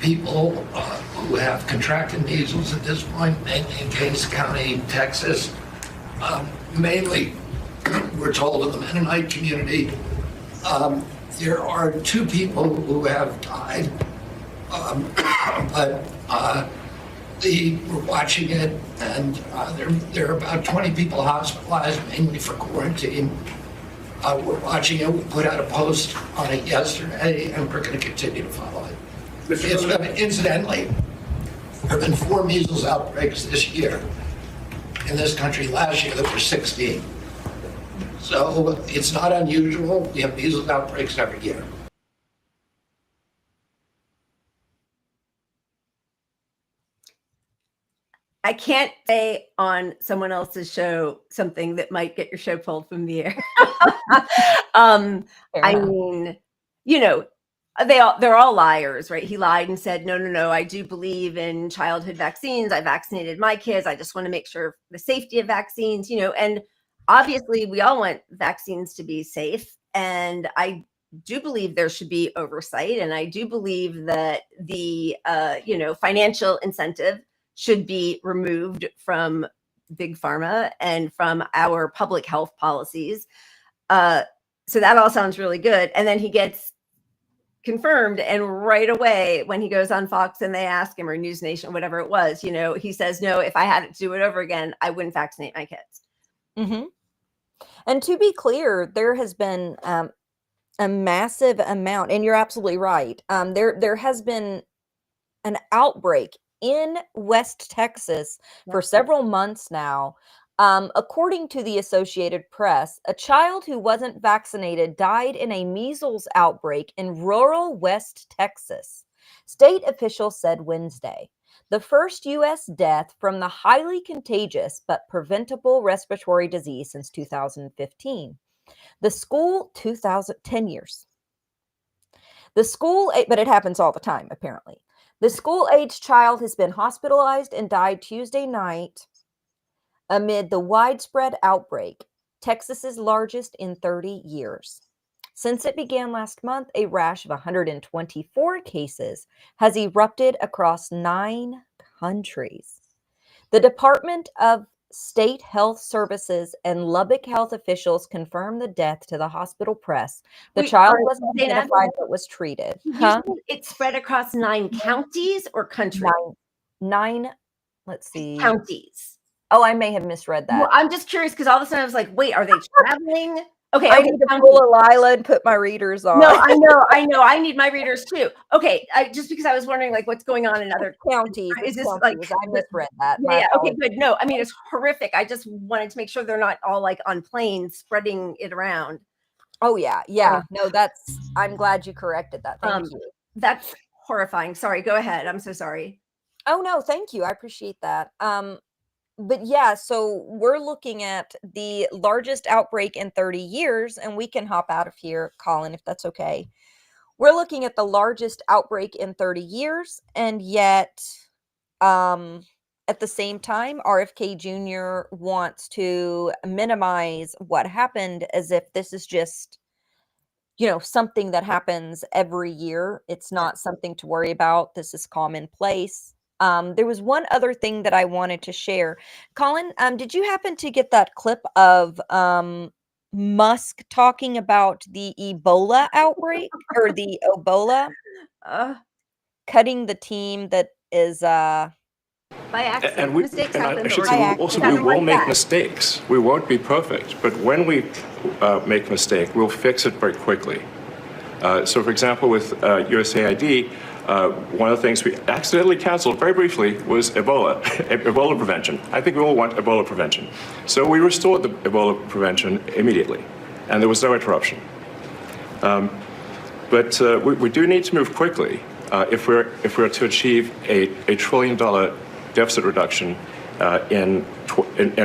people who have contracted measles at this point, mainly in Gaines County, Texas. Mainly, we're told, in the Mennonite community. There are 2 people who have died, but we're watching it, and there are about 20 people hospitalized, mainly for quarantine. We're watching it. We put out a post on it yesterday, and we're going to continue to follow it. Incidentally, there have been 4 measles outbreaks this year in this country. Last year, there were 16. So it's not unusual. We have measles outbreaks every year. I can't say on someone else's show something that might get your show pulled from the air. I mean, they're all liars, right? He lied and said, no, I do believe in childhood vaccines. I vaccinated my kids. I just want to make sure the safety of vaccines, and obviously we all want vaccines to be safe. And I do believe there should be oversight. And I do believe that the, financial incentive should be removed from big pharma and from our public health policies. So that all sounds really good. And then he gets confirmed, and right away when he goes on Fox and they ask him, or News Nation, whatever it was, he says, no, if I had to do it over again, I wouldn't vaccinate my kids. Mm-hmm. And to be clear, there has been a massive amount, and you're absolutely right. There has been an outbreak in West Texas for several months now. According to the Associated Press, a child who wasn't vaccinated died in a measles outbreak in rural West Texas. State officials said Wednesday, the first U.S. death from the highly contagious but preventable respiratory disease since 2015. The school, 10 years. The school, but it happens all the time, apparently. The school-aged child has been hospitalized and died Tuesday night amid the widespread outbreak, Texas's largest in 30 years. Since it began last month, a rash of 124 cases has erupted across 9 countries. The Department of state health services and Lubbock health officials confirmed the death to the hospital press. The Wait, child are wasn't they not- identified but was treated. You Huh? said it spread across 9 counties or countries? Nine, let's see. Counties. Oh, I may have misread that. Well, I'm just curious because all of a sudden I was like, wait, are they traveling? Okay, I okay, need to counties. pull a Leila and put my readers on. No, I know. I need my readers too. Okay, just because I was wondering like what's going on in other counties. Is It's this like counties. I misread that. Yeah, My yeah, okay, apologies. good. No, I mean it's horrific. I just wanted to make sure they're not all like on planes spreading it around. Oh yeah, yeah. No, I'm glad you corrected that. Thank you. That's horrifying. Sorry, go ahead. I'm so sorry. Oh no, thank you. I appreciate that. But yeah, so we're looking at the largest outbreak in 30 years, and we can hop out of here, Colin, if that's okay. We're looking at the largest outbreak in 30 years, and yet at the same time, RFK Jr. wants to minimize what happened as if this is just, something that happens every year. It's not something to worry about. This is commonplace. There was one other thing that I wanted to share. Colin, did you happen to get that clip of Musk talking about the Ebola outbreak or the Ebola cutting the team that is by accident. Mistakes happen. I should or- say, accident. also, we Nothing will like make that. mistakes. We won't be perfect, but when we make a mistake, we'll fix it very quickly. So, for example, with USAID, one of the things we accidentally canceled very briefly was Ebola, Ebola prevention. I think we all want Ebola prevention. So we restored the Ebola prevention immediately, and there was no interruption. But we do need to move quickly if we're to achieve a $1 trillion deficit reduction in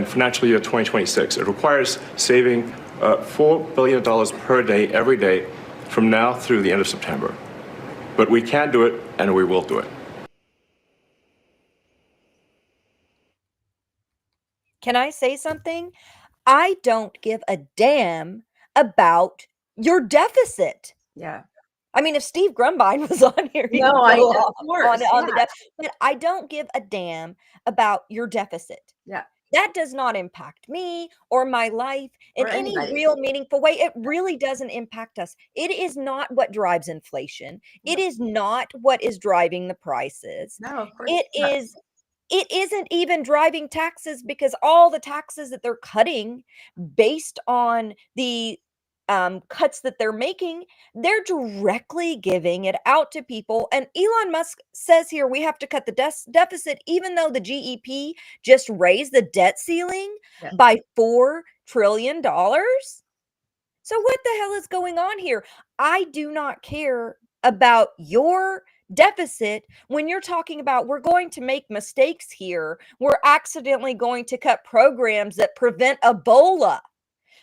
financial year 2026. It requires saving $4 billion per day, every day, from now through the end of September. But we can do it, and we will do it. Can I say something? I don't give a damn about your deficit. Yeah. I mean, if Steve Grumbine was on here, he No, would I go of off course, on the yeah. but I don't give a damn about your deficit. Yeah. That does not impact me or my life in Or any anybody. real meaningful way. It really doesn't impact us. It is not what drives inflation. It is not what is driving the prices. No, of course It not. is. It isn't even driving taxes because all the taxes that they're cutting based on the cuts that they're making, they're directly giving it out to people. And Elon Musk says here we have to cut the deficit, even though the GEP just raised the debt ceiling Yeah. by $4 trillion. So what the hell is going on here? I do not care about your deficit when you're talking about we're going to make mistakes here. We're accidentally going to cut programs that prevent Ebola.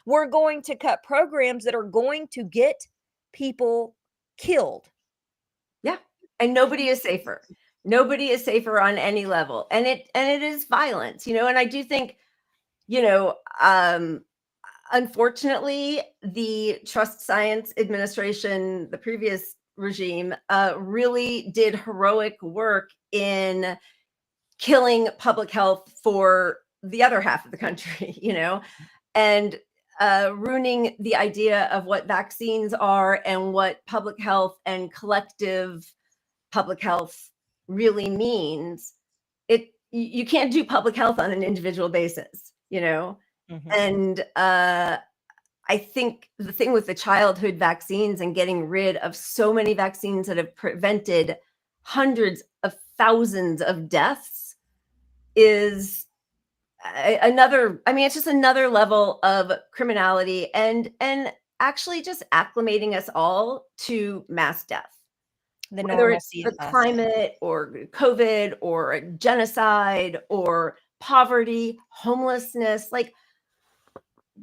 We're going to cut programs that are going to get people killed. Yeah. And nobody is safer. Nobody is safer on any level. And it is violence, and I do think, unfortunately, the Trust Science Administration, the previous regime, really did heroic work in killing public health for the other half of the country, and ruining the idea of what vaccines are and what public health and collective public health really means. You can't do public health on an individual basis, Mhm. And I think the thing with the childhood vaccines and getting rid of so many vaccines that have prevented hundreds of thousands of deaths is it's just another level of criminality and actually just acclimating us all to mass death. The Whether it's normalcy the of us. climate or COVID or genocide or poverty, homelessness, like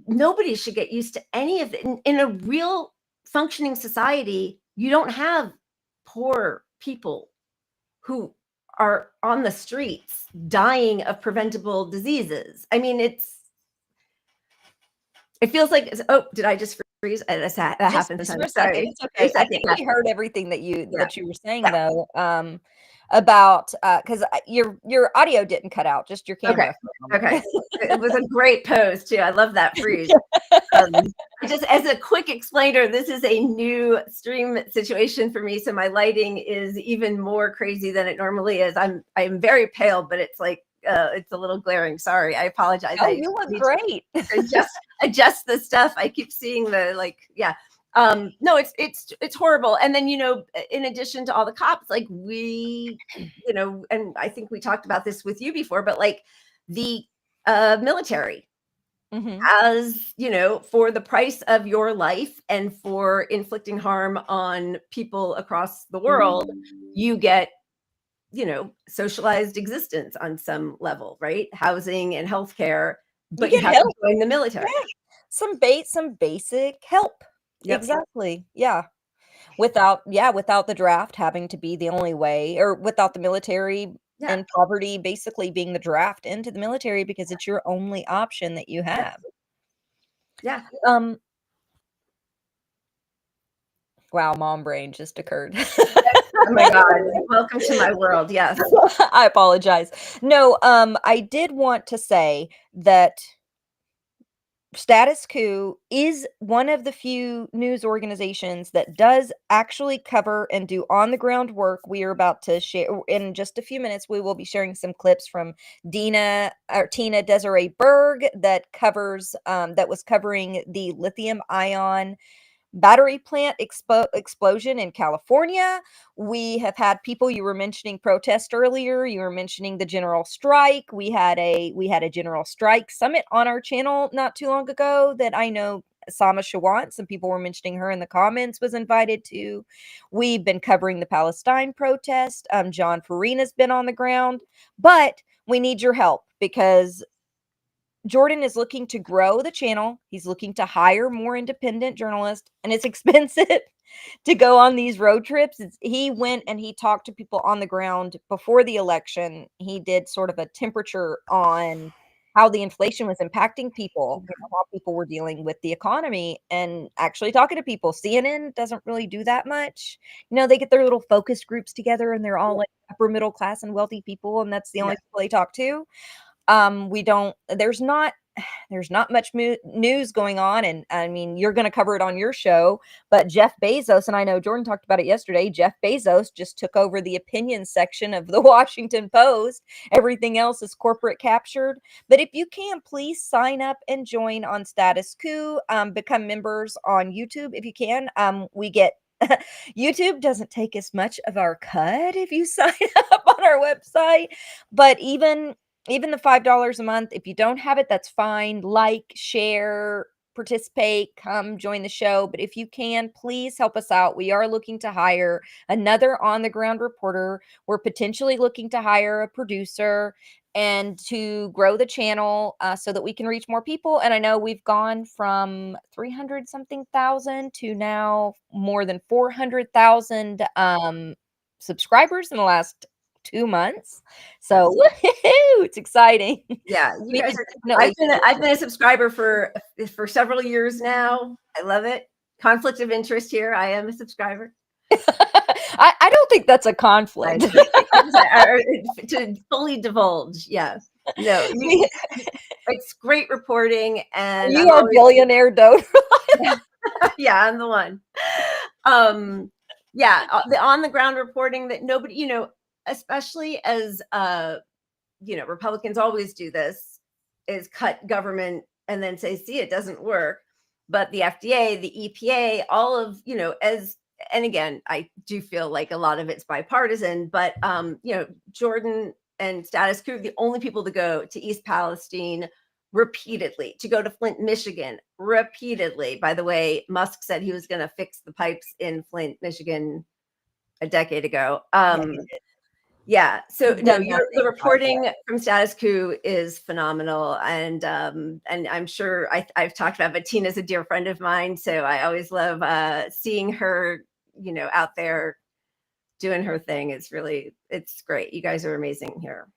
nobody should get used to any of it. In a real functioning society, you don't have poor people who are on the streets dying of preventable diseases. I mean, it feels like, did I just freeze? That happens. Just for a second. Sorry. It's okay. I Second. think we heard everything that you were saying, though. about because your audio didn't cut out, just your camera. Okay. It was a great post too. I love that freeze. Just as a quick explainer, this is a new stream situation for me, so my lighting is even more crazy than it normally is. I'm very pale, but it's like it's a little glaring. Sorry, I apologize. Oh, you look great. Adjust the stuff. I keep seeing the no, it's horrible. And then, in addition to all the cops, like we, and I think we talked about this with you before, but like the military as, for the price of your life and for inflicting harm on people across the world, you get, socialized existence on some level, right? Housing and healthcare, but you have to join the military. Yeah. Some basic help. Yep. Exactly. Yeah. Without the draft having to be the only way, or without the military and poverty basically being the draft into the military, because it's your only option that you have. Yeah. Wow, mom brain just occurred. Oh my God. Welcome to my world. Yes. I apologize. No, I did want to say that Status Coup is one of the few news organizations that does actually cover and do on the ground work. We are about to share in just a few minutes. We will be sharing some clips from Tina Desiree Berg that was covering the lithium ion battery plant explosion in California. We have had people, you were mentioning protest earlier. You were mentioning the general strike. We had a general strike summit on our channel not too long ago that I know Sama Shawant, some people were mentioning her in the comments, was invited to. We've been covering the Palestine protest. John Farina's been on the ground, but we need your help because Jordan is looking to grow the channel. He's looking to hire more independent journalists, and it's expensive to go on these road trips. He went and he talked to people on the ground before the election. He did sort of a temperature on how the inflation was impacting people, how people were dealing with the economy, and actually talking to people. CNN doesn't really do that much. They get their little focus groups together, and they're all like upper middle class and wealthy people, and that's the only people they talk to. There's not much news going on, and I mean, you're going to cover it on your show, but Jeff Bezos, and I know Jordan talked about it yesterday, Jeff Bezos just took over the opinion section of the Washington Post. Everything else is corporate captured. But if you can, please sign up and join on Status Coup, become members on YouTube if you can. We get YouTube doesn't take as much of our cut if you sign up on our website, but even the $5 a month, if you don't have it, that's fine. Like, share, participate, come join the show. But if you can, please help us out. We are looking to hire another on-the-ground reporter. We're potentially looking to hire a producer and to grow the channel so that we can reach more people. And I know we've gone from 300-something thousand to now more than 400,000 subscribers in the last 2 months. So woohoo, it's exciting. Yeah, you guys I've been a subscriber for several years now. I love it. Conflict of interest here. I am a subscriber. I don't think that's a conflict. To fully divulge, yes. No, it's great reporting, and you are billionaire donor. Yeah, I'm the one. The on the ground reporting that nobody, especially as Republicans always do this, is cut government and then say, see, it doesn't work. But the FDA, the EPA, all of, and again, I do feel like a lot of it's bipartisan, but Jordan and Status Coup, the only people to go to East Palestine repeatedly, to go to Flint, Michigan repeatedly. By the way, Musk said he was going to fix the pipes in Flint, Michigan a decade ago. Yeah. So the reporting from Status Coup is phenomenal, and I'm sure I've talked about. But Tina's a dear friend of mine, so I always love seeing her, out there doing her thing. It's great. You guys are amazing here.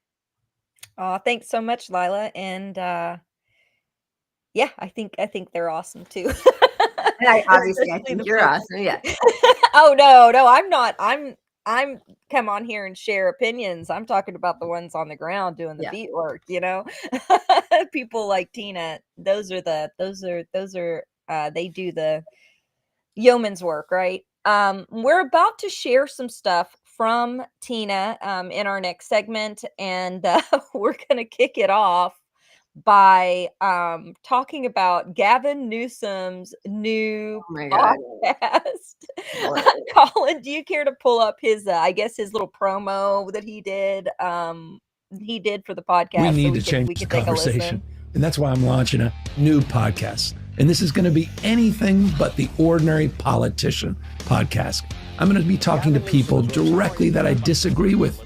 Oh, thanks so much, Leila, and I think they're awesome too. I think you're awesome. Yeah. Oh no, I'm not. I'm come on here and share opinions. I'm talking about the ones on the ground doing the Yeah. beat work, you know. People like Tina, those are they do the yeoman's work, right? We're about to share some stuff from Tina in our next segment, and we're gonna kick it off by talking about Gavin Newsom's new Oh my God. podcast. Colin, do you care to pull up his I guess his little promo that he did for the podcast? We need to change the conversation. And that's why I'm launching a new podcast. And this is going to be anything but the ordinary politician podcast. I'm going to be talking to people directly that I disagree with,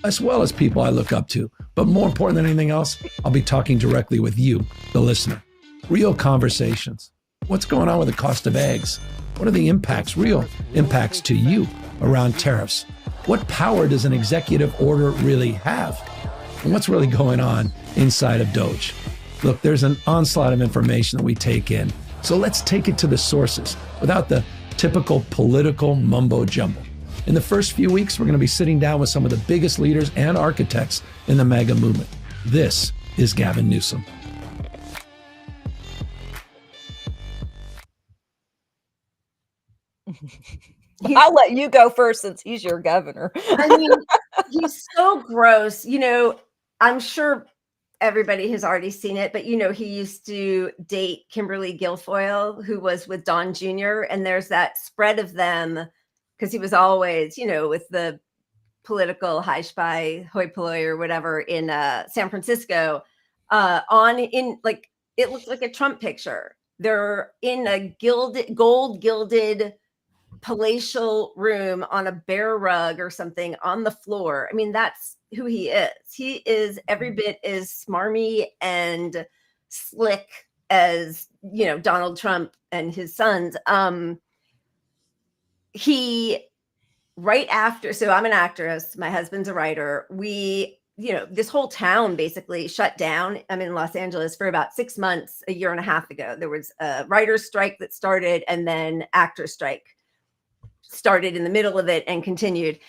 as well as people I look up to. But more important than anything else, I'll be talking directly with you, the listener. Real conversations. What's going on with the cost of eggs? What are the impacts, real impacts to you around tariffs? What power does an executive order really have? And what's really going on inside of Doge? Look, there's an onslaught of information that we take in. So let's take it to the sources without the typical political mumbo jumbo. In the first few weeks, we're going to be sitting down with some of the biggest leaders and architects in the MAGA movement. This is Gavin Newsom. I'll let you go first since he's your governor. I mean, he's so gross. You know, I'm sure everybody has already seen it, but you know, he used to date Kimberly Guilfoyle, who was with Don Jr. And there's that spread of them because he was always, you know, with the political high spy, hoi polloi or whatever in San Francisco, like it looks like a Trump picture. They're in a gold gilded palatial room on a bear rug or something on the floor. I mean, that's who he is. He is every bit as smarmy and slick as, you know, Donald Trump and his sons. Right after, so I'm an actress, my husband's a writer. You know, this whole town basically shut down. I'm in Los Angeles for about 6 months, a year and a half ago. There was a writer's strike that started, and then actor's strike started in the middle of it and continued.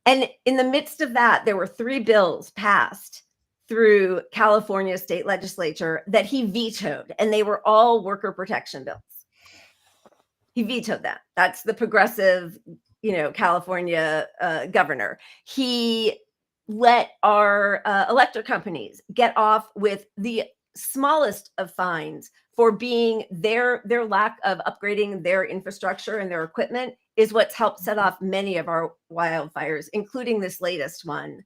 And in the midst of that, there were 3 bills passed through California state legislature that he vetoed, and they were all worker protection bills. He vetoed that. That's the progressive, you know, California governor. He let our electric companies get off with the smallest of fines for being their lack of upgrading their infrastructure and their equipment is what's helped set off many of our wildfires, including this latest one,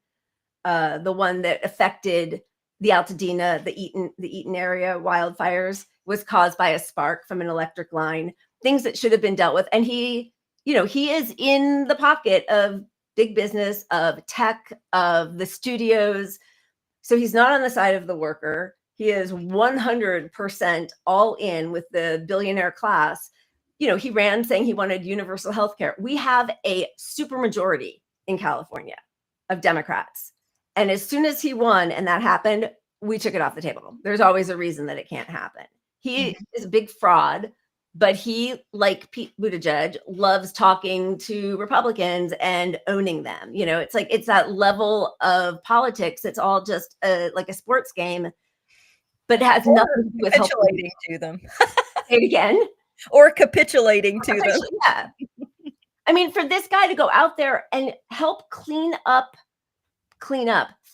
the one that affected the Altadena, the Eaton area wildfires, was caused by a spark from an electric line, things that should have been dealt with. And he, you know, he is in the pocket of big business, of tech, of the studios. So he's not on the side of the worker. He is 100% all in with the billionaire class. You know, he ran saying he wanted universal health care. We have a supermajority in California of Democrats. And as soon as he won and that happened, we took it off the table. There's always a reason that it can't happen. He is a big fraud, but he, like Pete Buttigieg, loves talking to Republicans and owning them. You know, it's like, it's that level of politics. It's all just like a sports game, but it has nothing to do with capitulating to them. Say it again. Or capitulating to them. Yeah. I mean, for this guy to go out there and help clean up,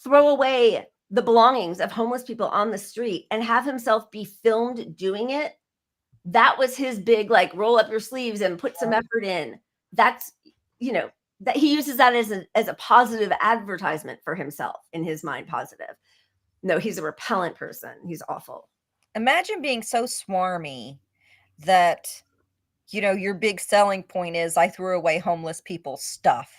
throw away the belongings of homeless people on the street and have himself be filmed doing it. That was his big, like, roll up your sleeves and put some effort in. That's, you know, that he uses that as a positive advertisement for himself, in his mind, positive. No, he's a repellent person. He's awful. Imagine being so swarmy that, you know, your big selling point is I threw away homeless people's stuff.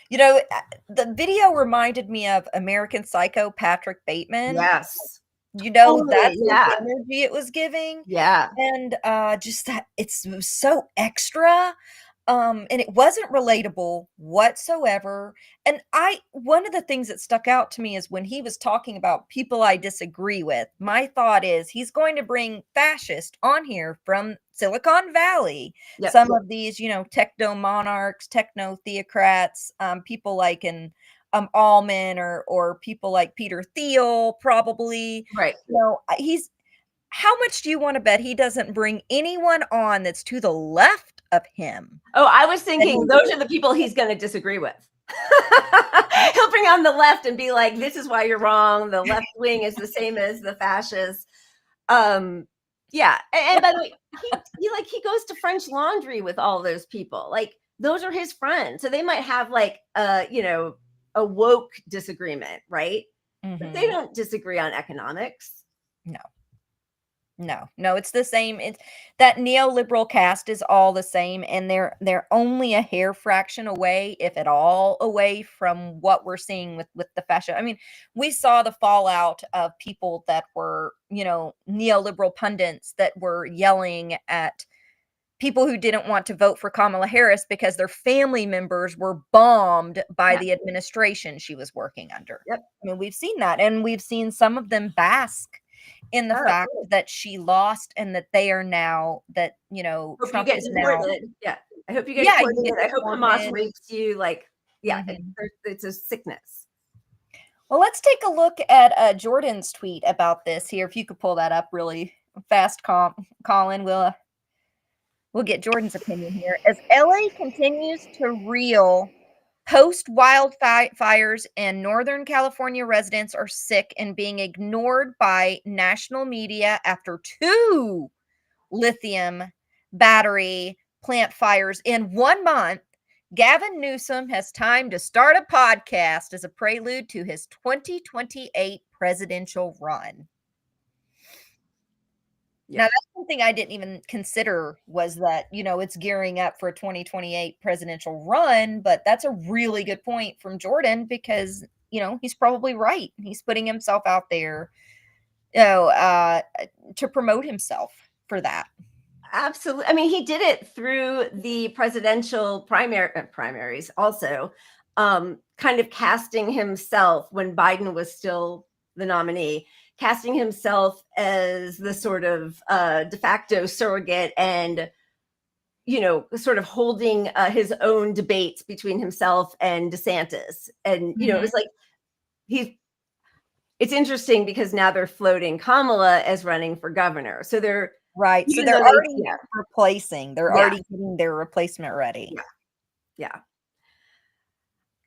You know, the video reminded me of American Psycho, Patrick Bateman. Yes. You know, Totally, that's yeah. the energy it was giving. Yeah. And just that it was so extra. And it wasn't relatable whatsoever. And one of the things that stuck out to me is when he was talking about people I disagree with, my thought is he's going to bring fascists on here from Silicon Valley. Yep. Some of these, techno monarchs, techno theocrats, people like an Allman or people like Peter Thiel, probably. Right. How much do you want to bet he doesn't bring anyone on that's to the left of him? Oh, I was thinking those are the people he's going to disagree with. He'll bring on the left and be like, this is why you're wrong. The left wing is the same as the fascists. Yeah. And by the way, he goes to French Laundry with all those people. Like, those are his friends. So they might have like a woke disagreement, right? But they don't disagree on economics. No, it's the same. It's that neoliberal cast is all the same, and they're only a hair fraction away, if at all, away from what we're seeing with the fashion. I mean, we saw the fallout of people that were, neoliberal pundits that were yelling at people who didn't want to vote for Kamala Harris because their family members were bombed by the administration she was working under. Yep. I mean, we've seen that, and we've seen some of them bask in the fact that she lost and that they are now that, Trump is now. Yeah. I hope you get deported. I hope Hamas rapes you. Like, it's a sickness. Well, let's take a look at Jordan's tweet about this here. If you could pull that up really fast, Colin, we'll get Jordan's opinion here. As LA continues to reel post-wildfires in Northern California, residents are sick and being ignored by national media after 2 lithium battery plant fires in 1 month. Gavin Newsom has time to start a podcast as a prelude to his 2028 presidential run. Now, that's something I didn't even consider, was that, it's gearing up for a 2028 presidential run. But that's a really good point from Jordan because, he's probably right. He's putting himself out there, to promote himself for that. Absolutely. I mean, he did it through the presidential primaries also, kind of casting himself when Biden was still the nominee, casting himself as the sort of de facto surrogate and, sort of holding his own debates between himself and DeSantis. And, it was like, it's interesting because now they're floating Kamala as running for governor. So they're right. So they're already replacing, they're already getting their replacement ready. Yeah.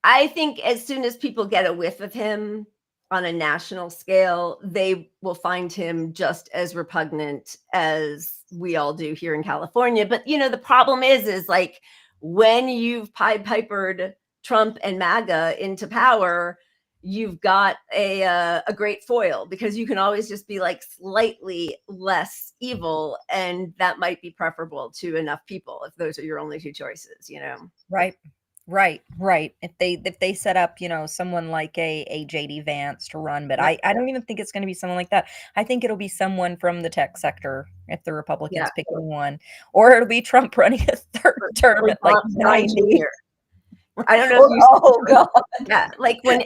I think as soon as people get a whiff of him on a national scale, they will find him just as repugnant as we all do here in California. But, the problem is like when you've Pied Pipered Trump and MAGA into power, you've got a great foil because you can always just be like slightly less evil. And that might be preferable to enough people if those are your only 2 choices, Right. If they set up, someone like a JD Vance to run, but I don't even think it's going to be someone like that. I think it'll be someone from the tech sector if the Republicans pick one, or it'll be Trump running a 3rd term at like 90. I don't know. God. Yeah, like when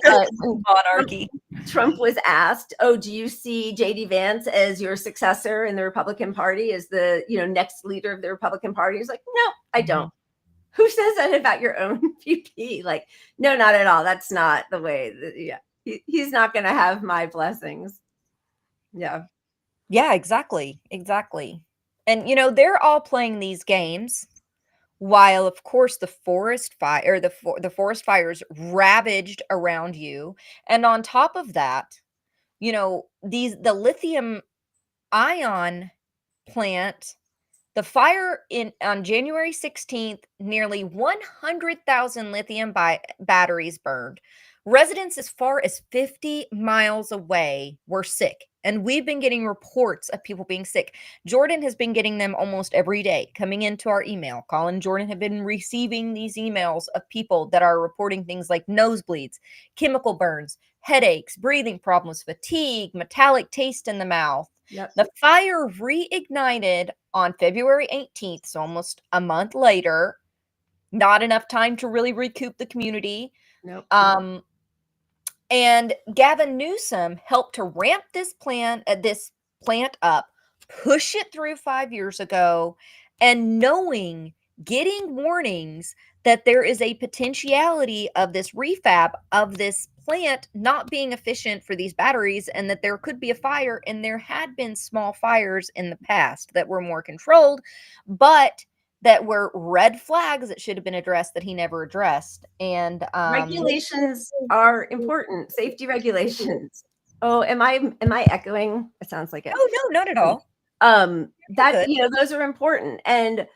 monarchy. Trump was asked, "Oh, do you see JD Vance as your successor in the Republican Party, as the next leader of the Republican Party?" He's like, "No, I don't." Who says that about your own VP? Like, no, not at all. That's not the way. He's not going to have my blessings. Yeah, exactly. And they're all playing these games while, of course, the forest fires ravaged around you, and on top of that, the lithium ion plant. The fire on January 16th, nearly 100,000 lithium batteries burned. Residents as far as 50 miles away were sick, and we've been getting reports of people being sick. Jordan has been getting them almost every day coming into our email. Colin and Jordan have been receiving these emails of people that are reporting things like nosebleeds, chemical burns, headaches, breathing problems, fatigue, metallic taste in the mouth. Yep. The fire reignited on February 18th, so almost a month later, Not enough time to really recoup the community. Nope. And Gavin Newsom helped to ramp this plant up, push it through 5 years ago, and getting warnings that there is a potentiality of this refab of this plant not being efficient for these batteries, and that there could be a fire. And there had been small fires in the past that were more controlled, but that were red flags that should have been addressed that he never addressed. And regulations are important. Safety regulations. Oh, am I echoing? It sounds like it. Oh no, not at all. That those are important. And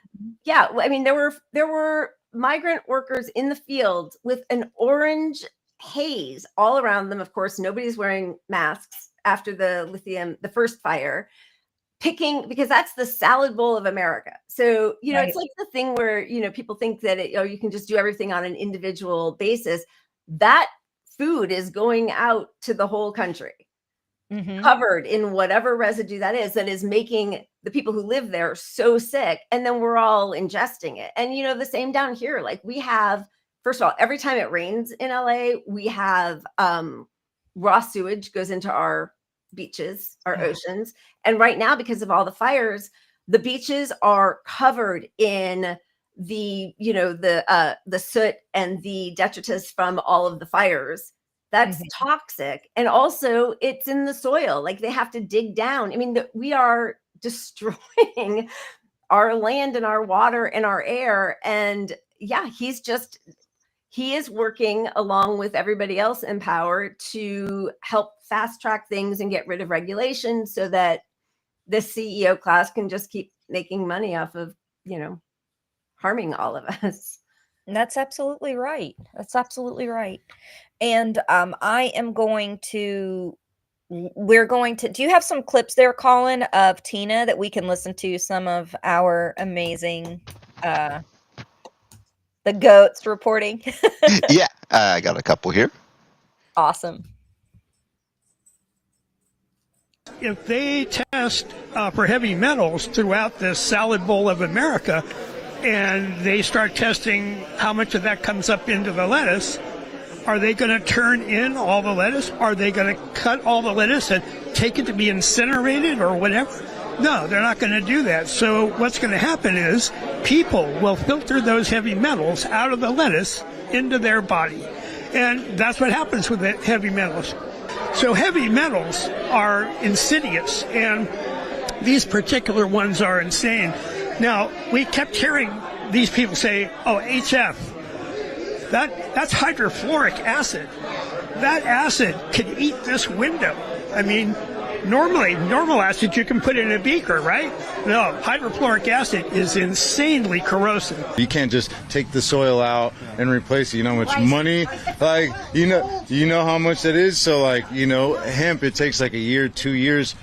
yeah, I mean, there were migrant workers in the field with an orange haze all around them. Of course, nobody's wearing masks after the first fire. Picking, because that's the salad bowl of America. So, Right. It's like the thing where, people think that, you can just do everything on an individual basis. That food is going out to the whole country, covered in whatever residue that is making the people who live there so sick. And then we're all ingesting it. And, the same down here, like we have, first of all, every time it rains in LA, we have raw sewage goes into our beaches, our oceans. And right now, because of all the fires, the beaches are covered in the soot and the detritus from all of the fires. That's toxic. And also it's in the soil. Like they have to dig down. I mean, we are destroying our land and our water and our air. And yeah, he is working along with everybody else in power to help fast track things and get rid of regulations so that the CEO class can just keep making money off of, harming all of us. And that's absolutely right. That's absolutely right. And we're going to, do you have some clips there, Colin, of Tina that we can listen to some of our amazing, the goats reporting? Yeah, I got a couple here. Awesome. If they test for heavy metals throughout this salad bowl of America, and they start testing how much of that comes up into the lettuce, are they going to turn in all the lettuce? Are they going to cut all the lettuce and take it to be incinerated or whatever? No, they're not going to do that. So what's going to happen is people will filter those heavy metals out of the lettuce into their body. And that's what happens with the heavy metals. So heavy metals are insidious, and these particular ones are insane. Now, we kept hearing these people say, oh, HF, that's hydrofluoric acid. That acid could eat this window. I mean, normal acid you can put in a beaker, right? No, hydrofluoric acid is insanely corrosive. You can't just take the soil out and replace it. You know how much money, you know how much that is? So hemp, it takes like a year, 2 years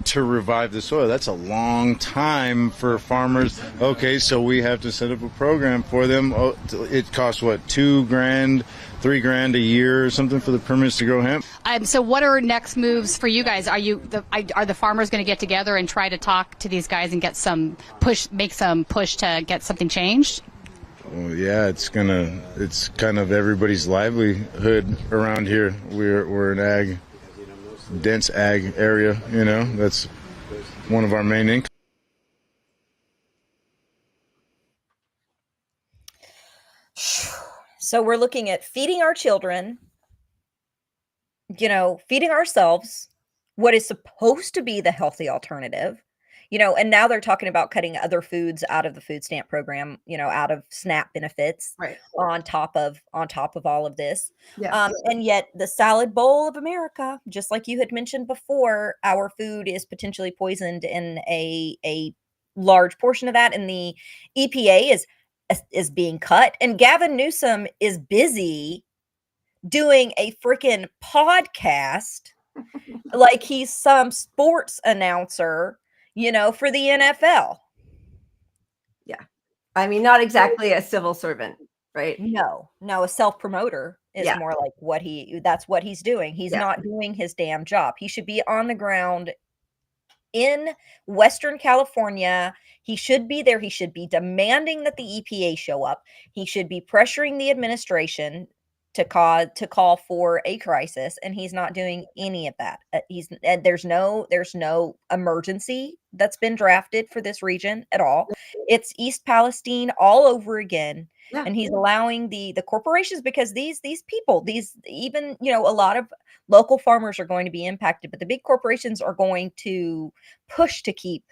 to revive the soil. That's a long time for farmers. Okay, so we have to set up a program for them. Oh, it costs what, $2,000, $3,000 a year or something for the permits to grow hemp? So what are next moves for you guys? Are the farmers going to get together and try to talk to these guys and make some push to get something changed? Well, yeah, it's kind of everybody's livelihood around here. We're an dense ag area, that's one of our main incomes. So we're looking at feeding our children, feeding ourselves, what is supposed to be the healthy alternative, and now they're talking about cutting other foods out of the food stamp program, out of SNAP benefits, right, on top of all of this. Yeah. And yet the salad bowl of America, just like you had mentioned before, our food is potentially poisoned in a large portion of that. And the EPA is being cut. And Gavin Newsom is busy doing a freaking podcast like he's some sports announcer, for the NFL. Yeah. I mean, not exactly a civil servant, right? No, a self-promoter is more like that's what he's doing. He's not doing his damn job. He should be on the ground in Western California. He should be there. He should be demanding that the EPA show up. He should be pressuring the administration to call for a crisis, and he's not doing any of that. There's no emergency that's been drafted for this region at all. It's East Palestine all over again. Yeah. And he's allowing the corporations, because these people, even, a lot of local farmers are going to be impacted, but the big corporations are going to push to keep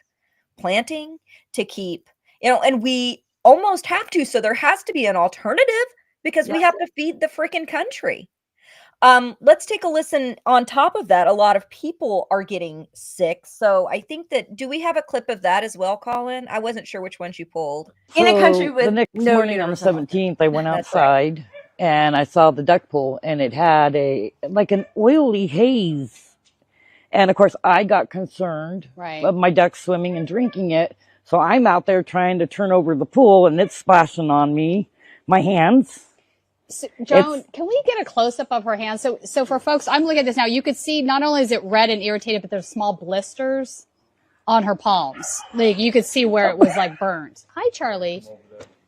planting, to keep, and we almost have to. So there has to be an alternative, because we have to feed the freaking country. Let's take a listen. On top of that, a lot of people are getting sick. So I think do we have a clip of that as well, Colin? I wasn't sure which ones you pulled. In a country with the next no morning on the universal 17th, I went That's right. outside and I saw the duck pool, and it had an oily haze. And of course, I got concerned of my ducks swimming and drinking it. So I'm out there trying to turn over the pool, and it's splashing on me, my hands. So, Joan, can we get a close-up of her hands? So for folks, I'm looking at this now. You could see not only is it red and irritated, but there's small blisters on her palms. Like, you could see where it was like burnt. Hi, Charlie.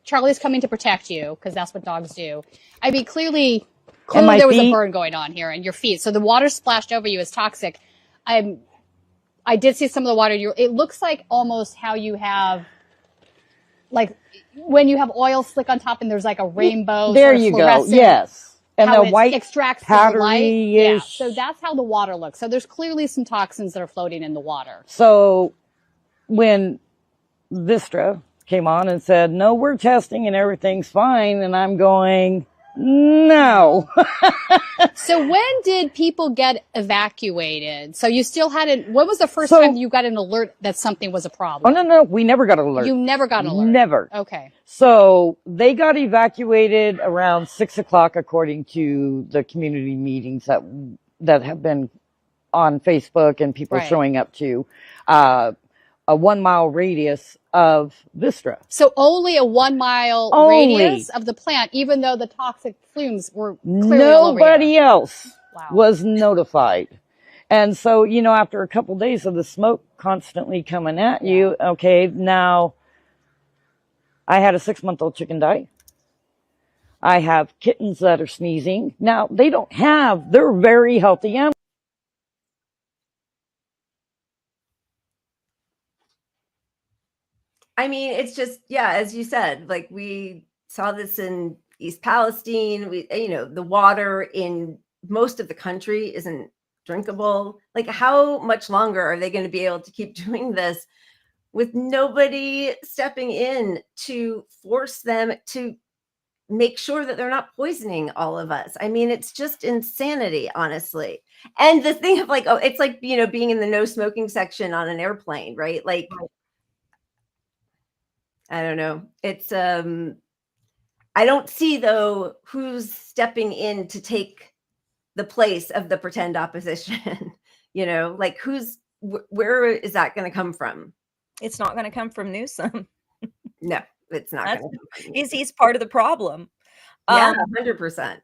Charlie's coming to protect you, because that's what dogs do. I mean, clearly there was a burn going on here, and your feet. So the water splashed over you is toxic. I did see some of the water. It looks like almost how you have, like, when you have oil slick on top and there's like a rainbow. There you go. Yes. And the white extracts powdery light. Yeah. So that's how the water looks. So there's clearly some toxins that are floating in the water. So when Vistra came on and said, no, we're testing and everything's fine, and I'm going, no. So when did people get evacuated? So you still hadn't, when was the first time you got an alert that something was a problem? Oh, no, we never got an alert. You never got an alert? Never. Okay. So they got evacuated around 6 o'clock, according to the community meetings that have been on Facebook and people showing up to, a 1 mile radius of Vistra. So only a 1 mile radius of the plant, even though the toxic fumes were clearly all over Nobody else was notified. And so, after a couple days of the smoke constantly coming at you, okay, now I had a 6-month-old chicken die. I have kittens that are sneezing. Now, they're very healthy animals. I mean, it's just, as you said, like, we saw this in East Palestine. The water in most of the country isn't drinkable. Like, how much longer are they going to be able to keep doing this with nobody stepping in to force them to make sure that they're not poisoning all of us? I mean, it's just insanity, honestly. And the thing of like, it's like, being in the no smoking section on an airplane, right? Like, I don't know. It's, I don't see, though, who's stepping in to take the place of the pretend opposition. Like, where is that going to come from? It's not going to come from Newsom. No, it's not. He's part of the problem. Yeah, 100%.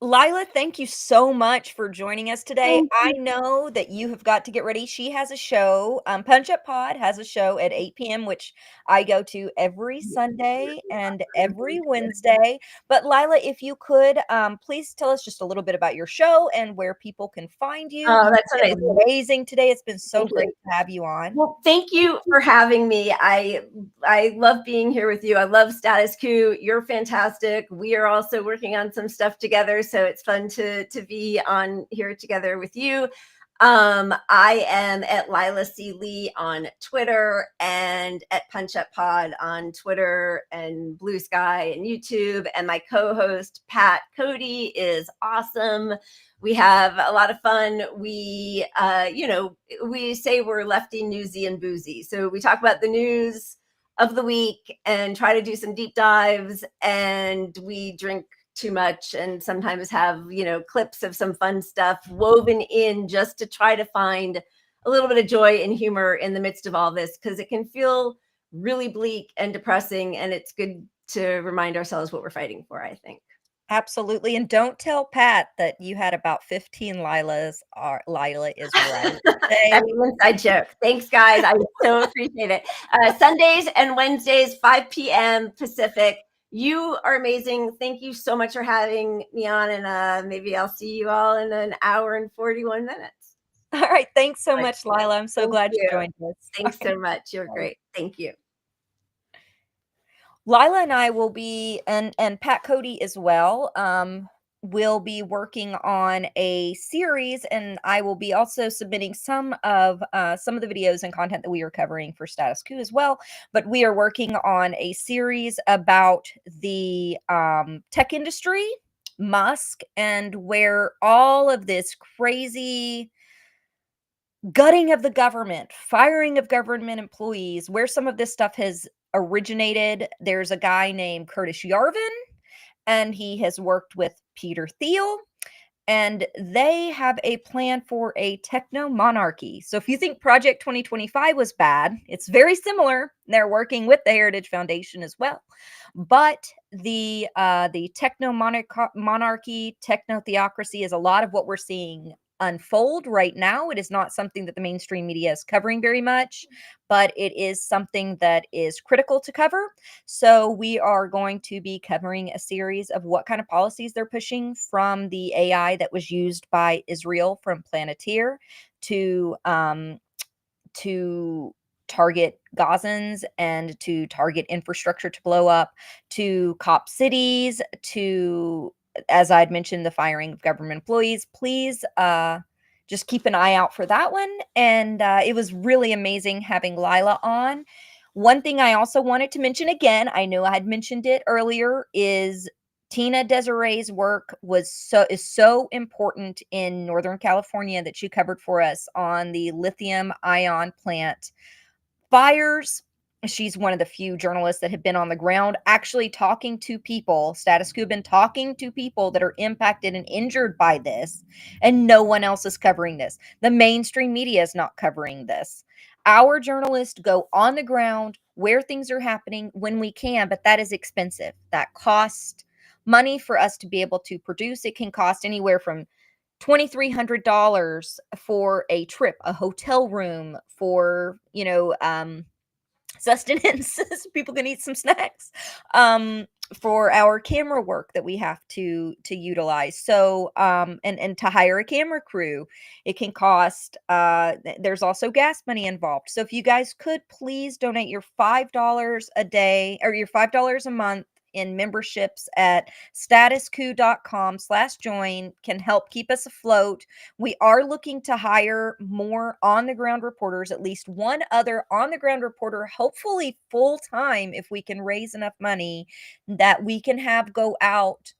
Leila, thank you so much for joining us today. I know that you have got to get ready. She has a show. Punch Up Pod has a show at 8 p.m., which I go to every Sunday and every Wednesday. But Leila, if you could, please tell us just a little bit about your show and where people can find you. Oh, that's amazing today. It's been so great to have you on. Well, thank you for having me. I love being here with you. I love Status Coup. You're fantastic. We are also working on some stuff together, so it's fun to be on here together with you. I am at Leila C. Leigh on Twitter and at Punch Up Pod on Twitter and Blue Sky and YouTube. And my co-host, Pat Cody, is awesome. We have a lot of fun. We, we say we're lefty, newsy, and boozy. So we talk about the news of the week and try to do some deep dives, and we drink too much and sometimes have, clips of some fun stuff woven in just to try to find a little bit of joy and humor in the midst of all this, because it can feel really bleak and depressing, and it's good to remind ourselves what we're fighting for, I think. Absolutely. And don't tell Pat that you had about 15 Lilas. Leila is right. That's an inside joke. Thanks, guys. I so appreciate it. Sundays and Wednesdays, 5 p.m. Pacific. You are amazing. Thank you so much for having me on. And maybe I'll see you all in an hour and 41 minutes. All right. Thanks so much, Leila. I'm so Thank glad you you. joined us. Thanks so much. You're great. Thank you. Leila and I will be, and Pat Cody as well, will be working on a series, and I will be also submitting some of the videos and content that we are covering for Status Coup as well. But we are working on a series about the tech industry, Musk, and where all of this crazy gutting of the government, firing of government employees, where some of this stuff has originated. There's a guy named Curtis Yarvin, and he has worked with Peter Thiel, and they have a plan for a techno monarchy. So if you think Project 2025 was bad, it's very similar. They're working with the Heritage Foundation as well. But the techno monarchy, techno theocracy is a lot of what we're seeing unfold right now. It is not something that the mainstream media is covering very much, but it is something that is critical to cover. So we are going to be covering a series of what kind of policies they're pushing, from the AI that was used by Israel from Planeteer to target Gazans and to target infrastructure to blow up, to cop cities, to, as I'd mentioned, the firing of government employees. Please just keep an eye out for that one. And it was really amazing having Leila on. One thing I also wanted to mention again, I know I had mentioned it earlier, is Tina Desiree's work is so important in Northern California that she covered for us on the lithium ion plant fires. She's one of the few journalists that have been on the ground actually talking to people. Status Coup been talking to people that are impacted and injured by this, and no one else is covering this. The mainstream media is not covering this. Our journalists go on the ground where things are happening when we can, but that is expensive. That costs money for us to be able to produce. It can cost anywhere from $2,300 for a trip, a hotel room, for, sustenance, so people can eat some snacks, for our camera work that we have to utilize. So and to hire a camera crew, it can cost, there's also gas money involved. So if you guys could please donate your $5 a day, or your $5 a month in memberships at statuscoup.com/join, can help keep us afloat. We are looking to hire more on-the-ground reporters, at least one other on-the-ground reporter, hopefully full-time, if we can raise enough money that we can have go out.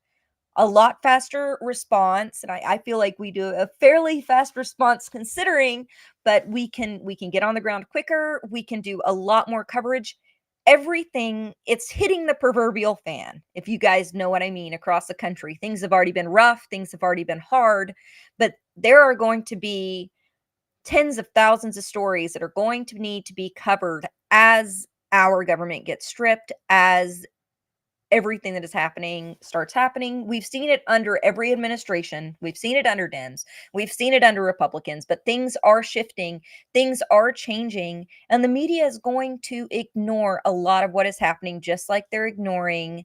A lot faster response, and I feel like we do a fairly fast response considering, but we can get on the ground quicker. We can do a lot more coverage. Everything, it's hitting the proverbial fan, if you guys know what I mean, across the country. Things have already been rough, things have already been hard, but there are going to be tens of thousands of stories that are going to need to be covered as our government gets stripped, as everything that is happening starts happening. We've seen it under every administration. We've seen it under Dems. We've seen it under Republicans, but things are shifting. Things are changing, and the media is going to ignore a lot of what is happening, just like they're ignoring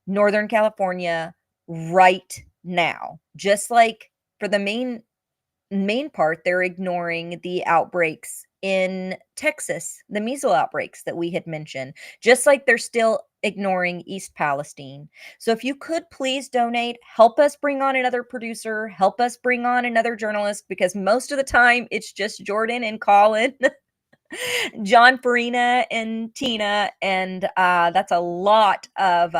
Northern California right now. Just like for the main part, they're ignoring the outbreaks in Texas, the measles outbreaks that we had mentioned, just like they're still ignoring East Palestine. So if you could please donate, help us bring on another producer, help us bring on another journalist, because most of the time it's just Jordan and Colin, John Farina and Tina, and that's a lot of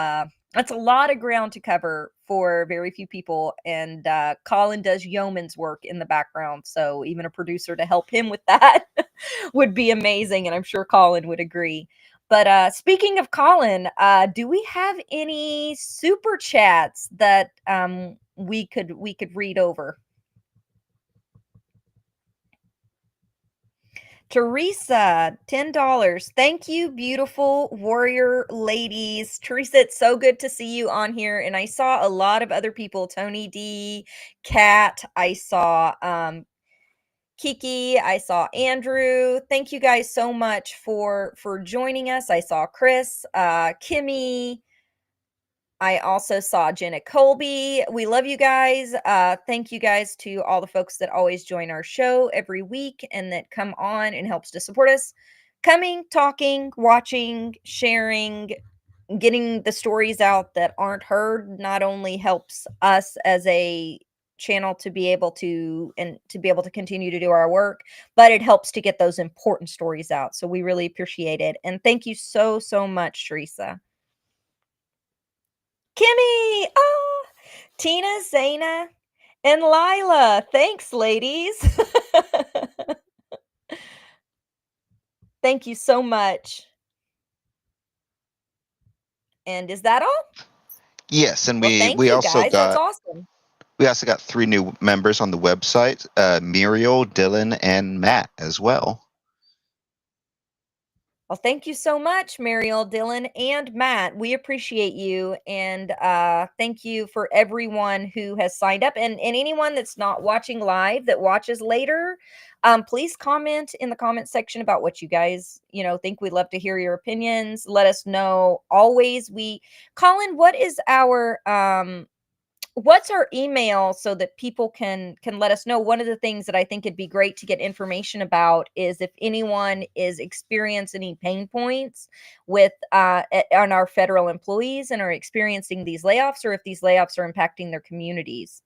ground to cover for very few people. And Colin does yeoman's work in the background, so even a producer to help him with that would be amazing, and I'm sure Colin would agree. But speaking of Colin, do we have any super chats that we could read over? Teresa, $10. Thank you, beautiful warrior ladies. Teresa, it's so good to see you on here. And I saw a lot of other people, Tony D, Kat, I saw Kiki, I saw Andrew. Thank you guys so much for joining us. I saw Chris, Kimmy. I also saw Jenna Colby. We love you guys. Thank you guys to all the folks that always join our show every week and that come on and helps to support us. Coming, talking, watching, sharing, getting the stories out that aren't heard not only helps us as a channel to be able to continue to do our work, but it helps to get those important stories out. So we really appreciate it. And thank you so much, Teresa. Kimmy, Tina, Zeynab, and Leila. Thanks, ladies. Thank you so much. And is that all? Yes, and Well, thank you also guys. That's awesome. We also got 3 new members on the website: Muriel, Dylan, and Matt as well. Well, thank you so much, Mariel, Dylan, and Matt. We appreciate you. And thank you for everyone who has signed up. And anyone that's not watching live that watches later, please comment in the comment section about what you guys, think. We'd love to hear your opinions. Let us know. Always, Colin, what is our what's our email so that people can let us know? One of the things that I think it'd be great to get information about is if anyone is experiencing any pain points with on our federal employees and are experiencing these layoffs, or if these layoffs are impacting their communities.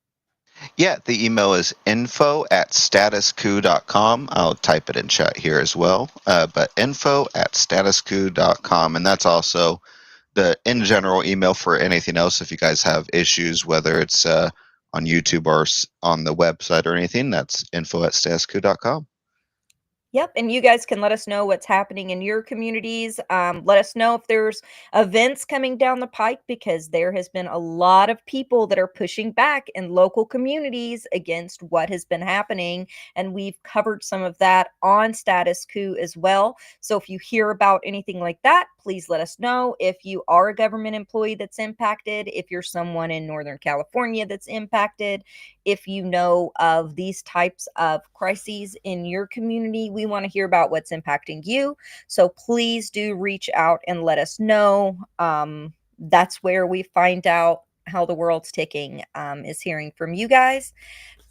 Yeah, the email is info@statuscoup.com. I'll type it in chat here as well. But info@statuscoup.com, and that's also the in general email for anything else. If you guys have issues, whether it's on YouTube or on the website or anything, that's info@statuscoup.com. Yep. And you guys can let us know what's happening in your communities. Let us know if there's events coming down the pike, because there has been a lot of people that are pushing back in local communities against what has been happening. And we've covered some of that on Status Coup as well. So if you hear about anything like that, please let us know. If you are a government employee that's impacted, if you're someone in Northern California that's impacted, if you know of these types of crises in your community, we want to hear about what's impacting you. So please do reach out and let us know. That's where we find out how the world's ticking, is hearing from you guys.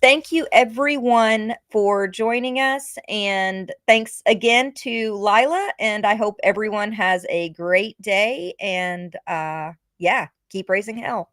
Thank you, everyone, for joining us. And thanks again to Leila. And I hope everyone has a great day. And yeah, keep raising hell.